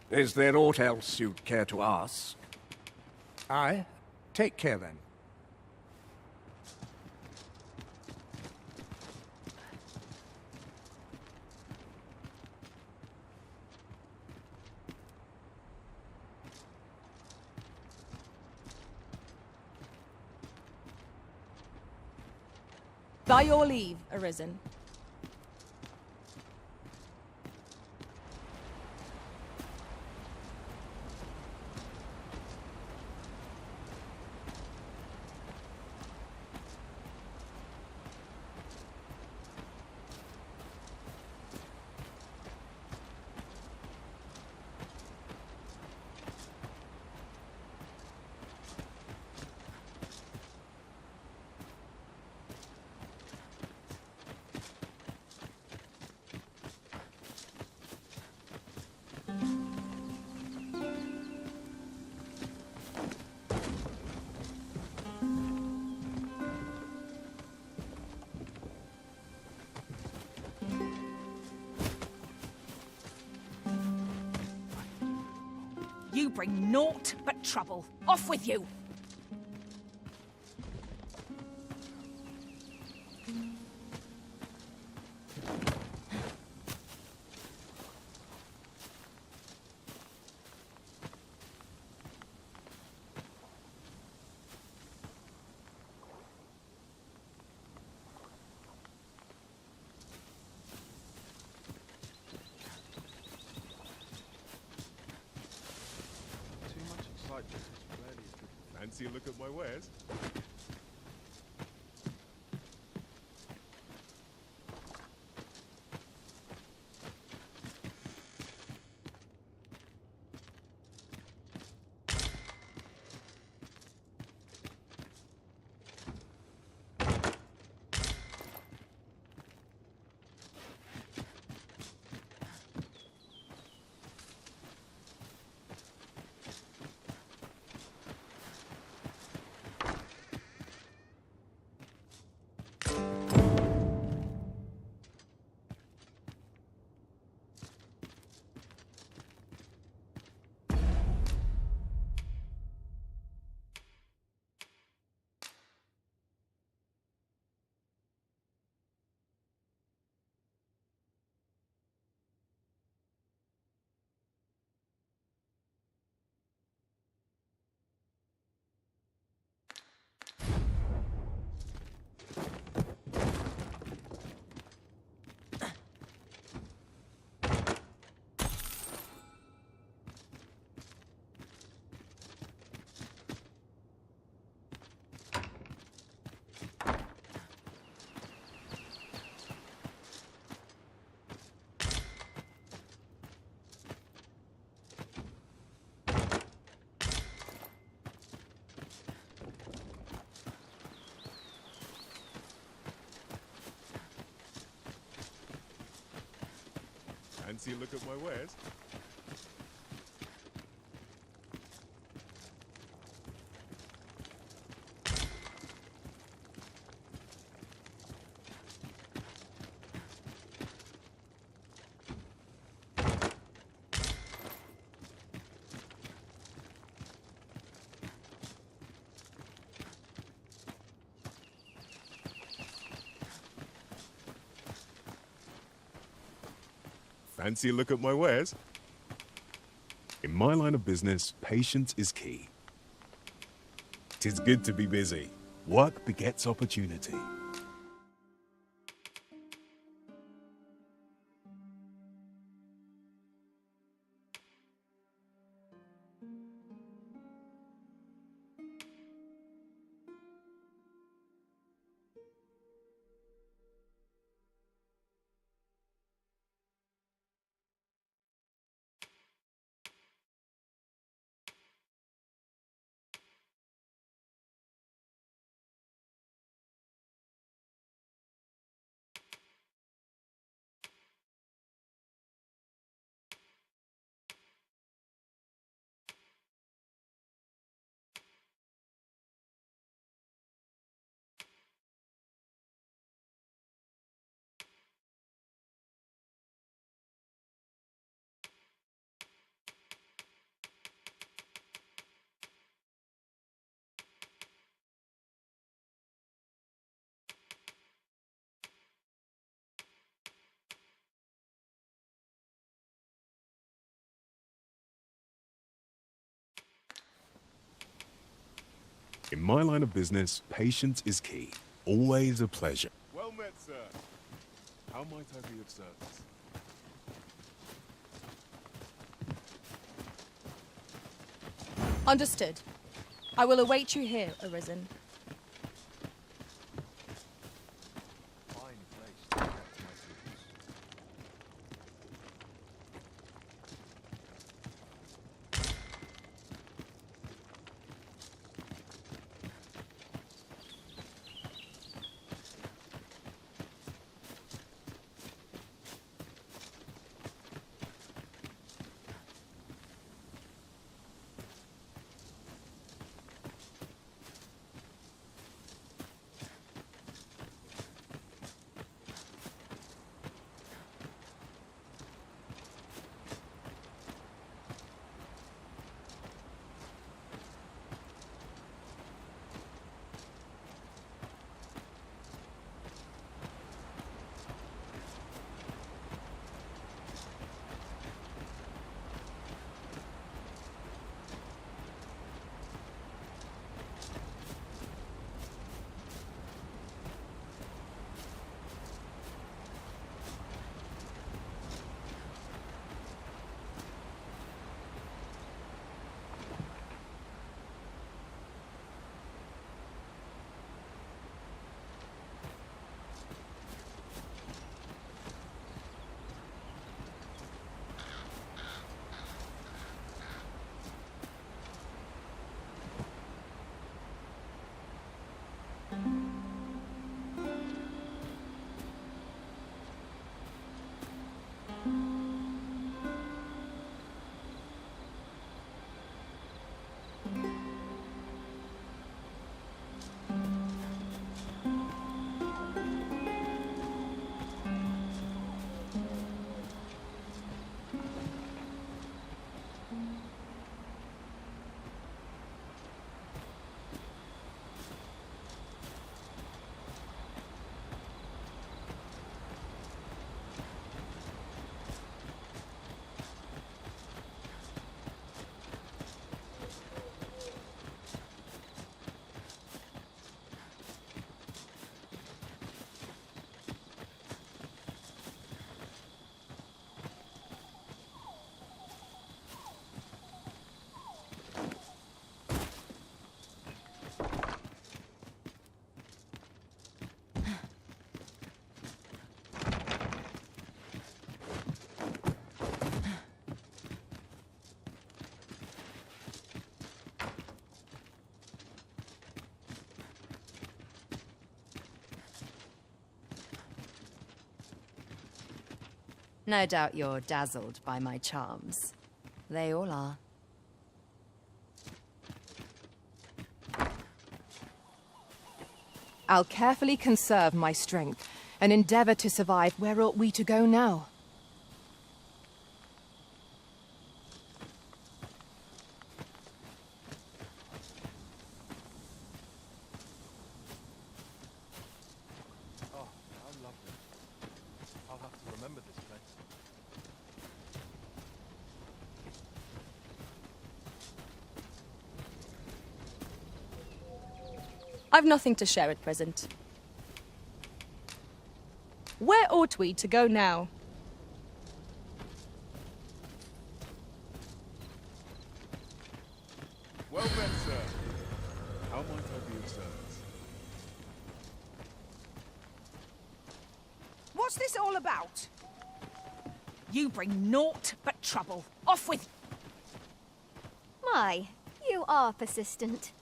Is there aught else you'd care to ask? Aye. Take care then. By your leave, Arisen. You bring naught but trouble. Off with you! Fancy a look at my wares? Fancy a look at my wares? Fancy a look at my wares? In my line of business, patience is key. 'Tis good to be busy. Work begets opportunity. In my line of business, patience is key. Always a pleasure. Well met, sir. How might I be of service? Understood. I will await you here, Arisen. No doubt you're dazzled by my charms. They all are. I'll carefully conserve my strength and endeavor to survive. Where ought we to go now? Oh, how lovely. I'll have to remember this place. I've nothing to share at present. Where ought we to go now? Well met, sir. How might I be of service? What's this all about? You bring naught but trouble. Off with... My, you are persistent.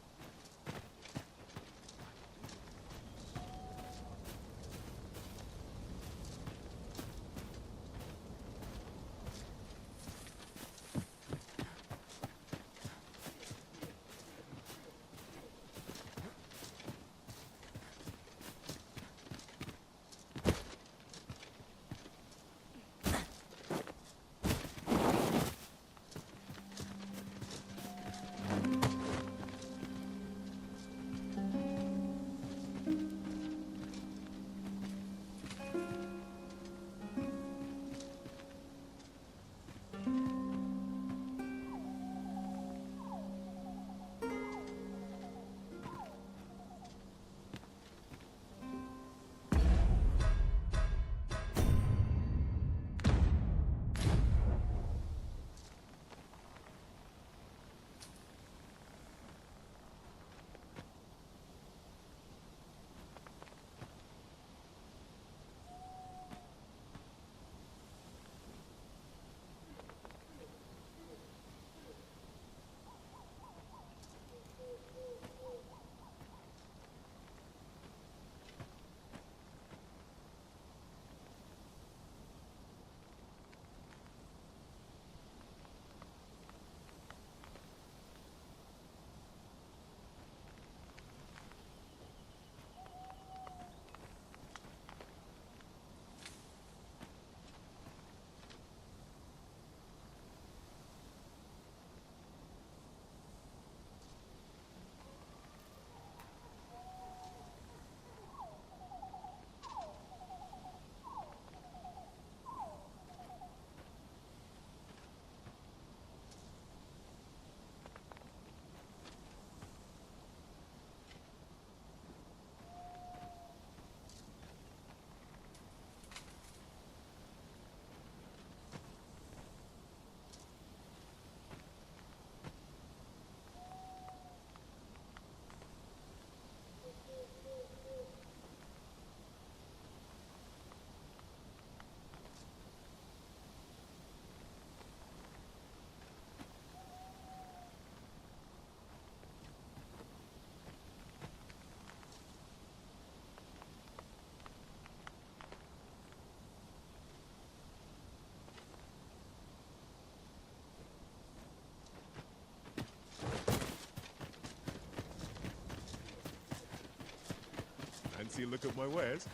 Fancy a look at my wares?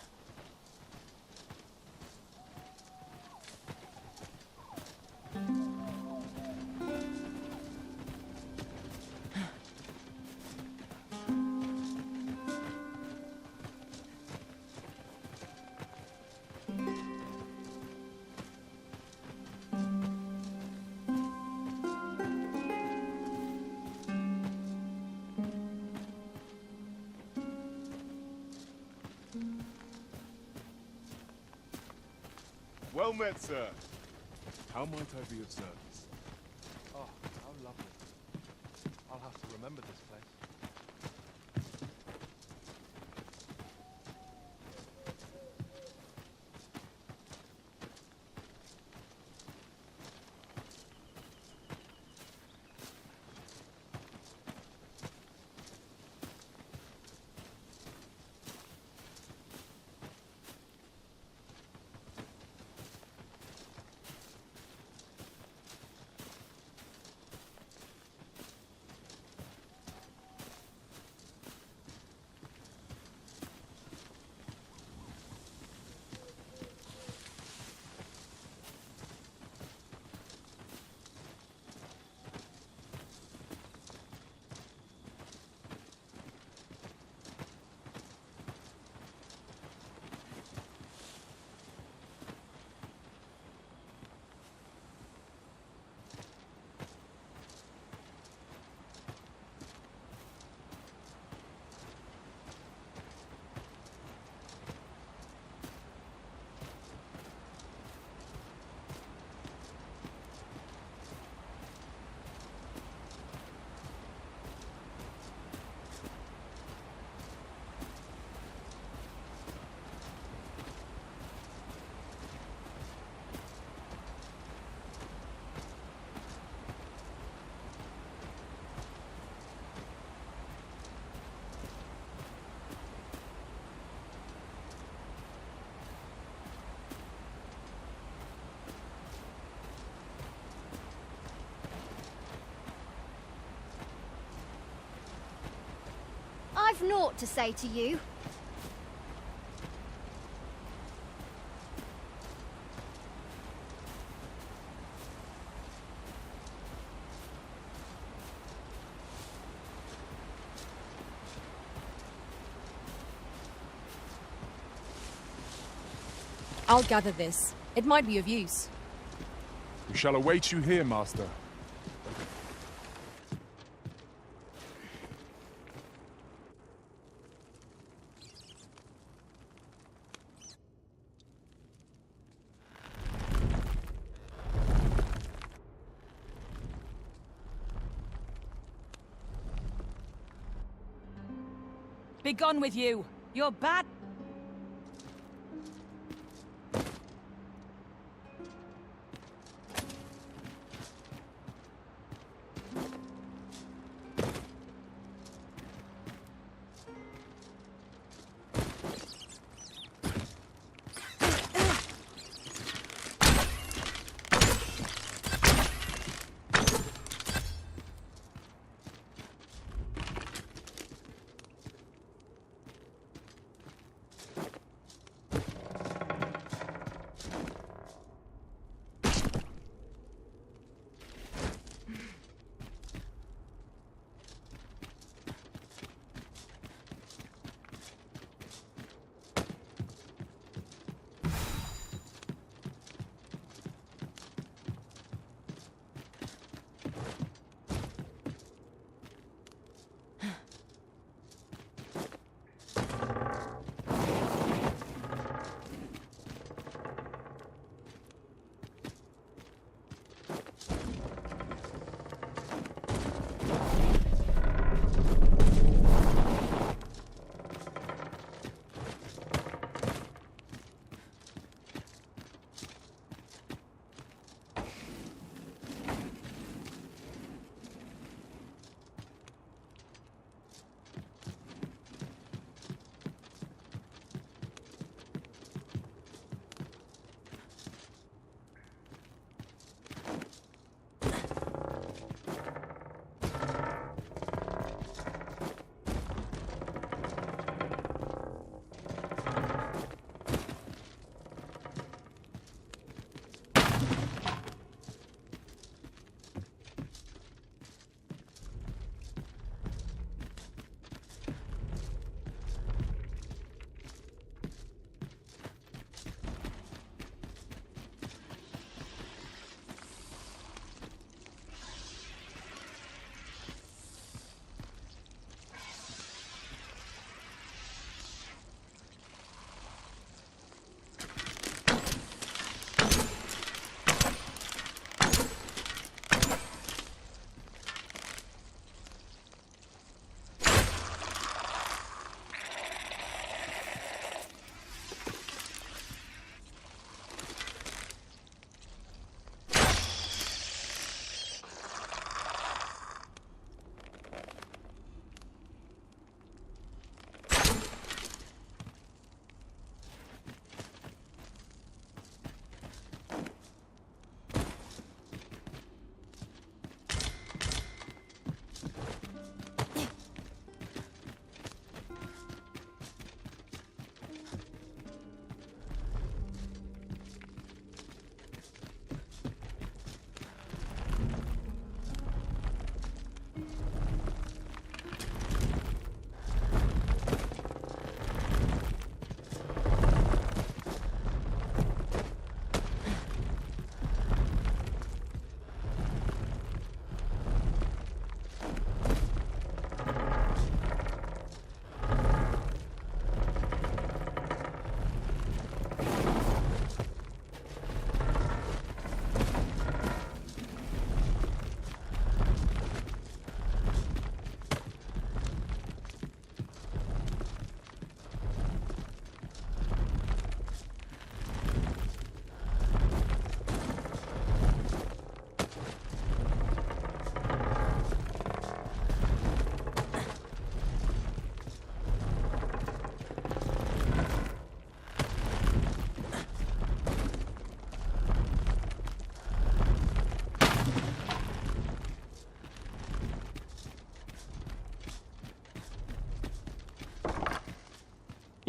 Well met, sir. How might I be of service? Oh, how lovely. I'll have to remember this place. I've naught to say to you. I'll gather this. It might be of use. We shall await you here, Master. Begone with you! You're bad.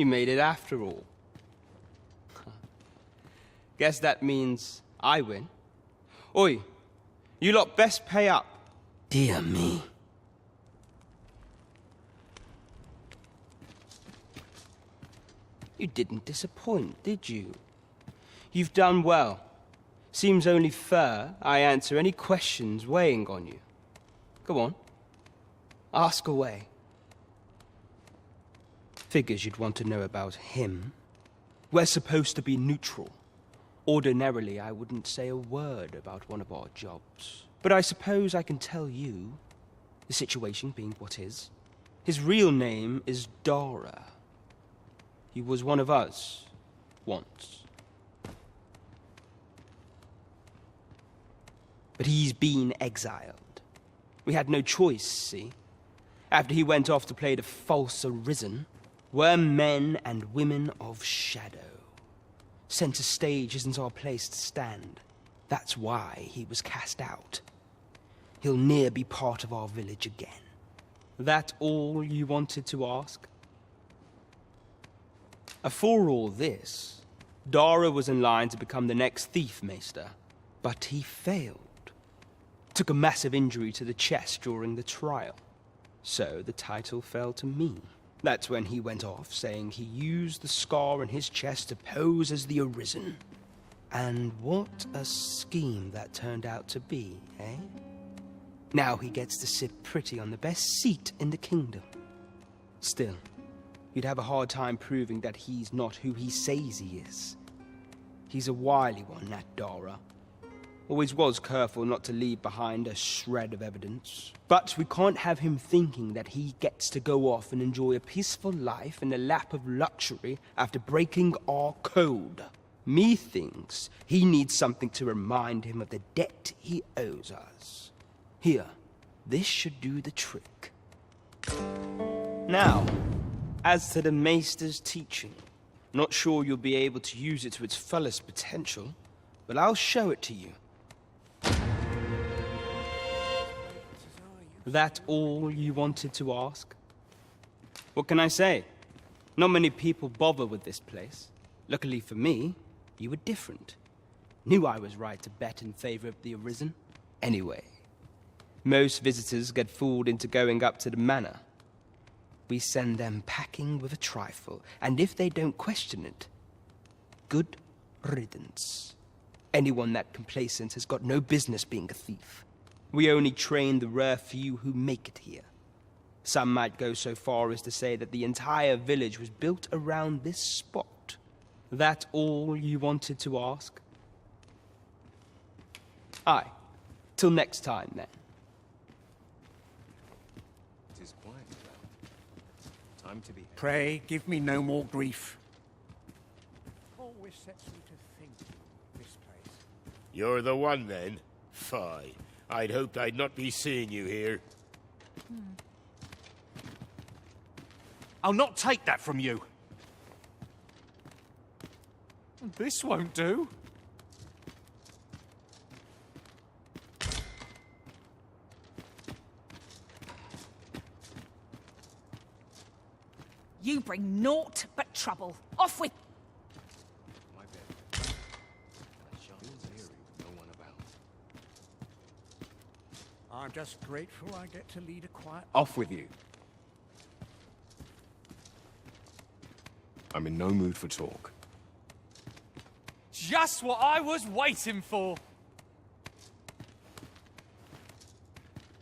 You made it after all. Guess that means I win. Oi, you lot best pay up. Dear me. You didn't disappoint, did you? You've done well. Seems only fair I answer any questions weighing on you. Go on. Ask away. Figures you'd want to know about him. We're supposed to be neutral. Ordinarily, I wouldn't say a word about one of our jobs. But I suppose I can tell you, the situation being what is. His real name is Dara. He was one of us, once. But he's been exiled. We had no choice, see? After he went off to play the false arisen, we're men and women of shadow. Center stage isn't our place to stand. That's why he was cast out. He'll ne'er be part of our village again. That all you wanted to ask? For all this, Dara was in line to become the next thief maester, but he failed. Took a massive injury to the chest during the trial. So the title fell to me. That's when he went off, saying he used the scar on his chest to pose as the Arisen. And what a scheme that turned out to be, eh? Now he gets to sit pretty on the best seat in the kingdom. Still, you'd have a hard time proving that he's not who he says he is. He's a wily one, that Dara. Always was careful not to leave behind a shred of evidence. But we can't have him thinking that he gets to go off and enjoy a peaceful life in the lap of luxury after breaking our code. Methinks he needs something to remind him of the debt he owes us. Here, this should do the trick. Now, as to the Maester's teaching, not sure you'll be able to use it to its fullest potential, but I'll show it to you. That all you wanted to ask? What can I say? Not many people bother with this place. Luckily for me, you were different. Knew I was right to bet in favor of the Arisen. Anyway, most visitors get fooled into going up to the manor. We send them packing with a trifle, and if they don't question it, good riddance. Anyone that complacent has got no business being a thief. We only train the rare few who make it here. Some might go so far as to say that the entire village was built around this spot. That all you wanted to ask? Aye. Till next time, then. It is quiet now. Time to be... Pray, give me no more grief. Always sets me to think this place. You're the one, then? Fie. I'd hoped I'd not be seeing you here. I'll not take that from you. This won't do. You bring naught but trouble. Off with... My bed. I shall be weary with no one about. I'm just grateful I get to lead a quiet... Off with you. I'm in no mood for talk. Just what I was waiting for.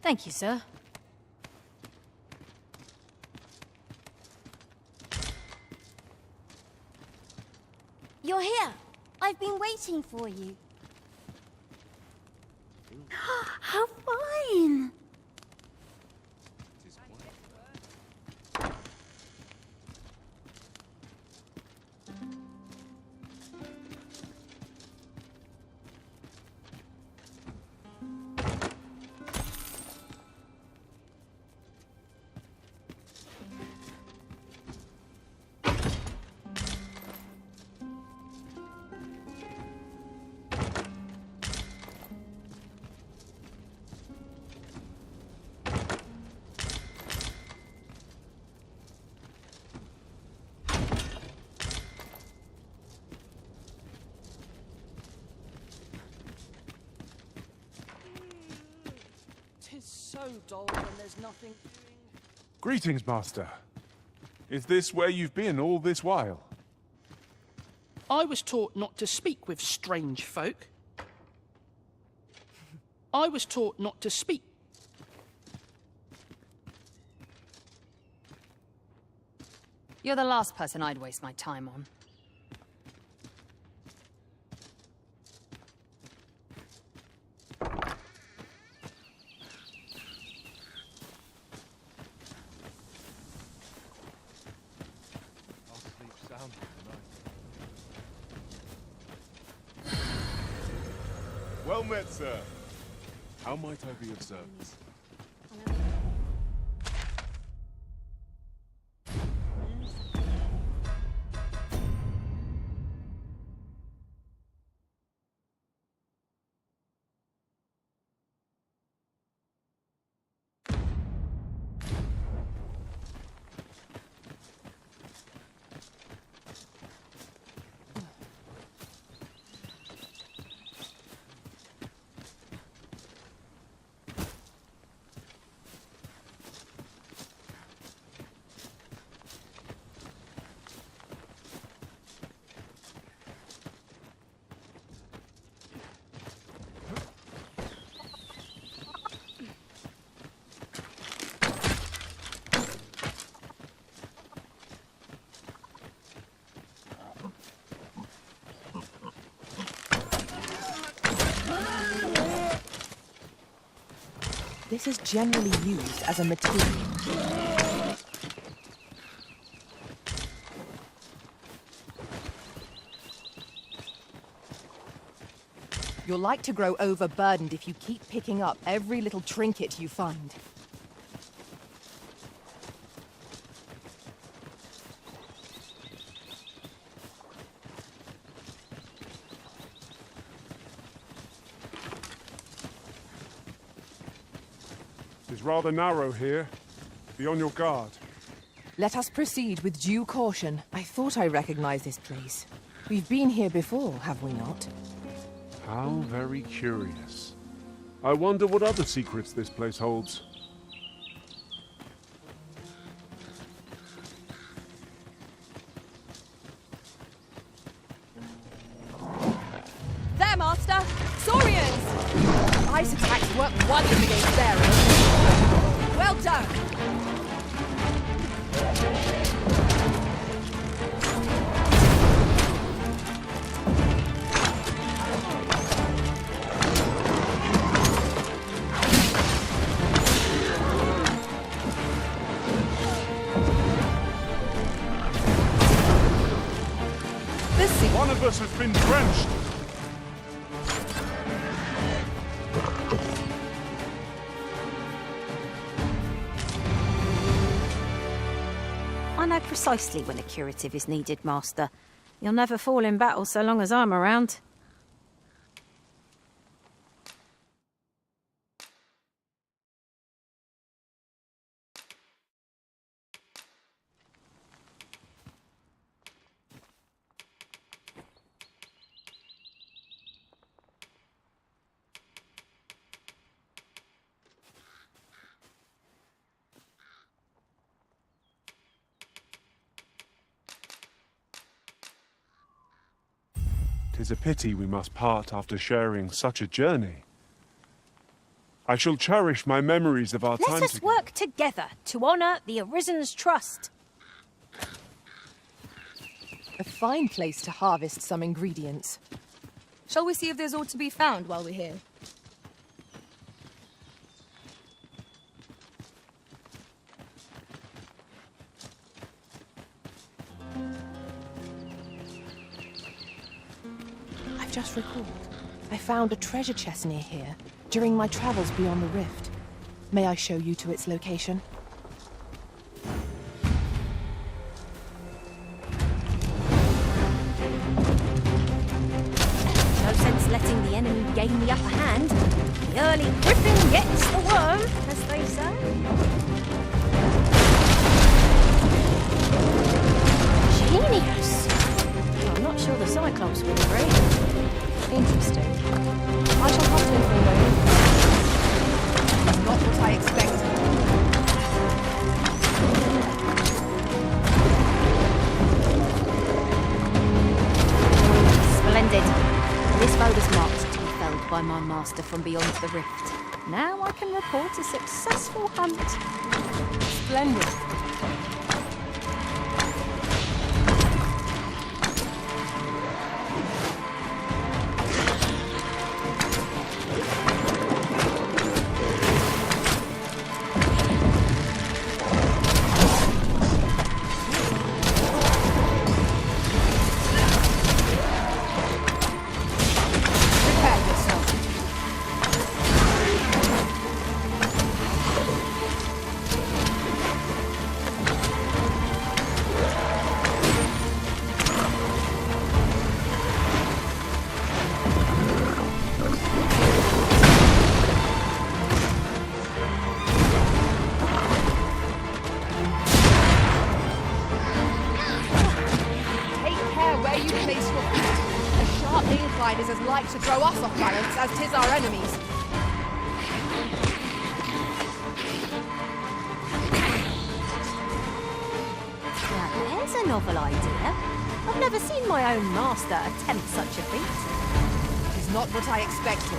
Thank you, sir. You're here. I've been waiting for you. How fine! so dull when there's nothing. Greetings, Master. Is this where you've been all this while? I was taught not to speak with strange folk. I was taught not to speak. You're the last person I'd waste my time on. Well met, sir. How might I be of service? This is generally used as a material. You're like to grow overburdened if you keep picking up every little trinket you find. It's rather narrow here. Be on your guard. Let us proceed with due caution. I thought I recognized this place. We've been here before, have we not? How very curious. I wonder what other secrets this place holds. There, Master! Saurians! Ice attacks work wonders against bearers. Well done! One of us has been drenched. I know precisely when a curative is needed, Master. You'll never fall in battle so long as I'm around. Tis a pity we must part after sharing such a journey. I shall cherish my memories of our time Let us together. work together to honour the Arisen's trust. A fine place to harvest some ingredients. Shall we see if there's aught to be found while we're here? I've just recalled. I found a treasure chest near here during my travels beyond the rift. May I show you to its location? No sense letting the enemy gain the upper hand. The early griffin gets the worm, as they say. Genius! I'm not sure the Cyclops would agree. Interesting. I shall have to inform you. Not what I expected. This foe is marked to be felled by my master from beyond the rift. Now I can report a successful hunt. Splendid. Is as like to throw us off balance as 'tis our enemies. Now, there's a novel idea. I've never seen my own master attempt such a feat. It is not what I expected.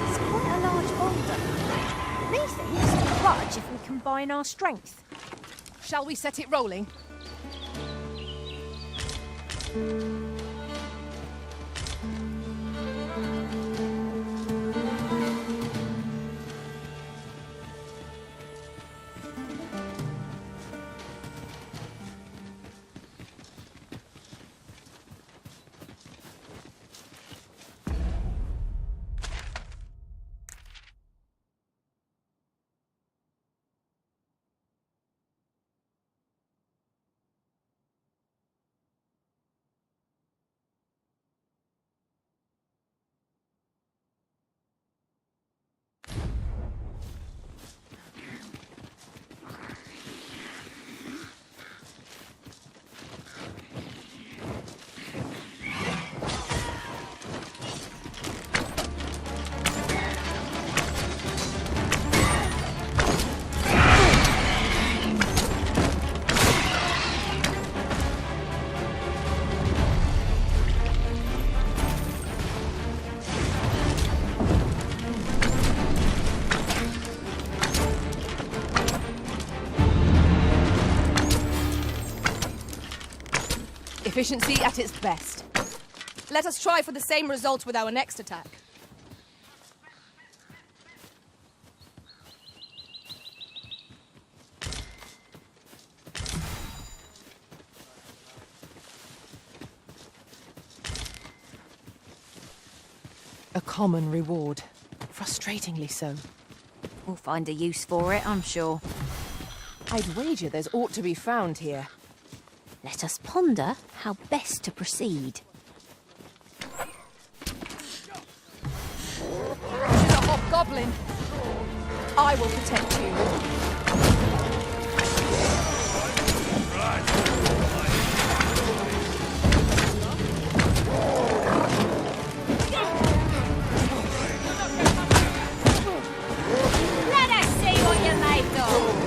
It's quite a large boulder. Methinks to budge if we combine our strength. Shall we set it rolling? Efficiency at its best. Let us try for the same result with our next attack. A common reward. Frustratingly so. We'll find a use for it, I'm sure. I'd wager there's aught to be found here. Let us ponder how best to proceed. She's a hobgoblin. I will protect you. Let us see what you're made of.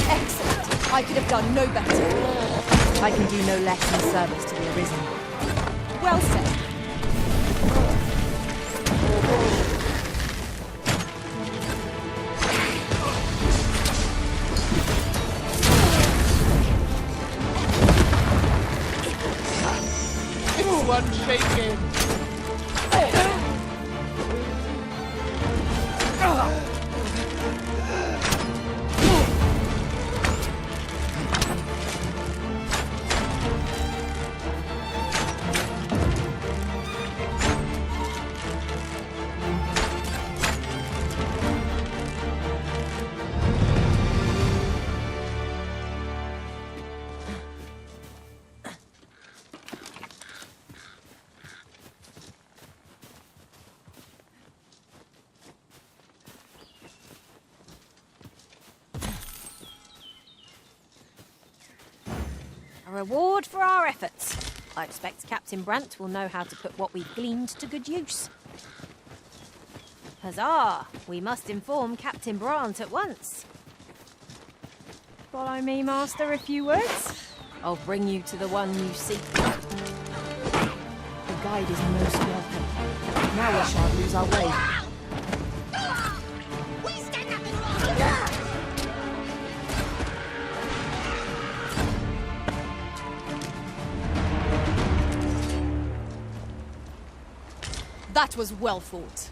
Excellent. I could have done no better. I can do no less in service to the Arisen. Well said. It's one shaking. A reward for our efforts. I expect Captain Brant will know how to put what we've gleaned to good use. Huzzah! We must inform Captain Brant at once. Follow me, Master, if you would. I'll bring you to the one you seek. The guide is most welcome. Now we shan't lose our way. That was well fought.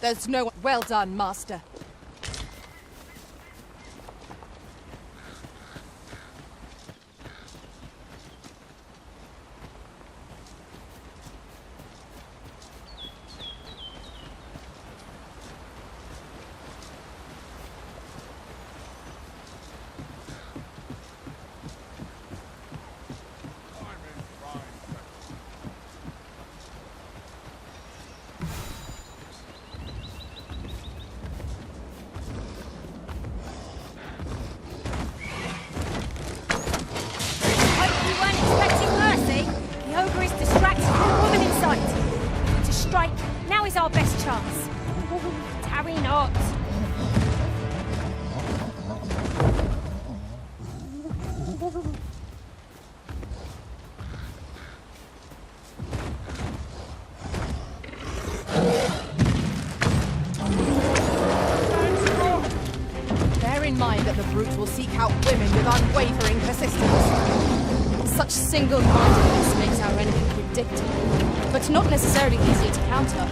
There's no... Well done, Master. Now is our best chance. Tarry not. Bear in mind that the brute will seek out women with unwavering persistence. Such single-mindedness makes our enemy predictable, but not necessarily easier to counter.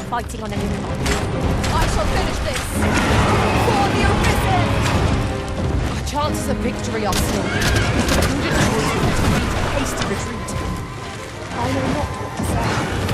Fighting on enemy lines. I shall finish this! For the Arisen! Our chances of victory are slim. The prudent choice would be to haste retreat. I know not what to say.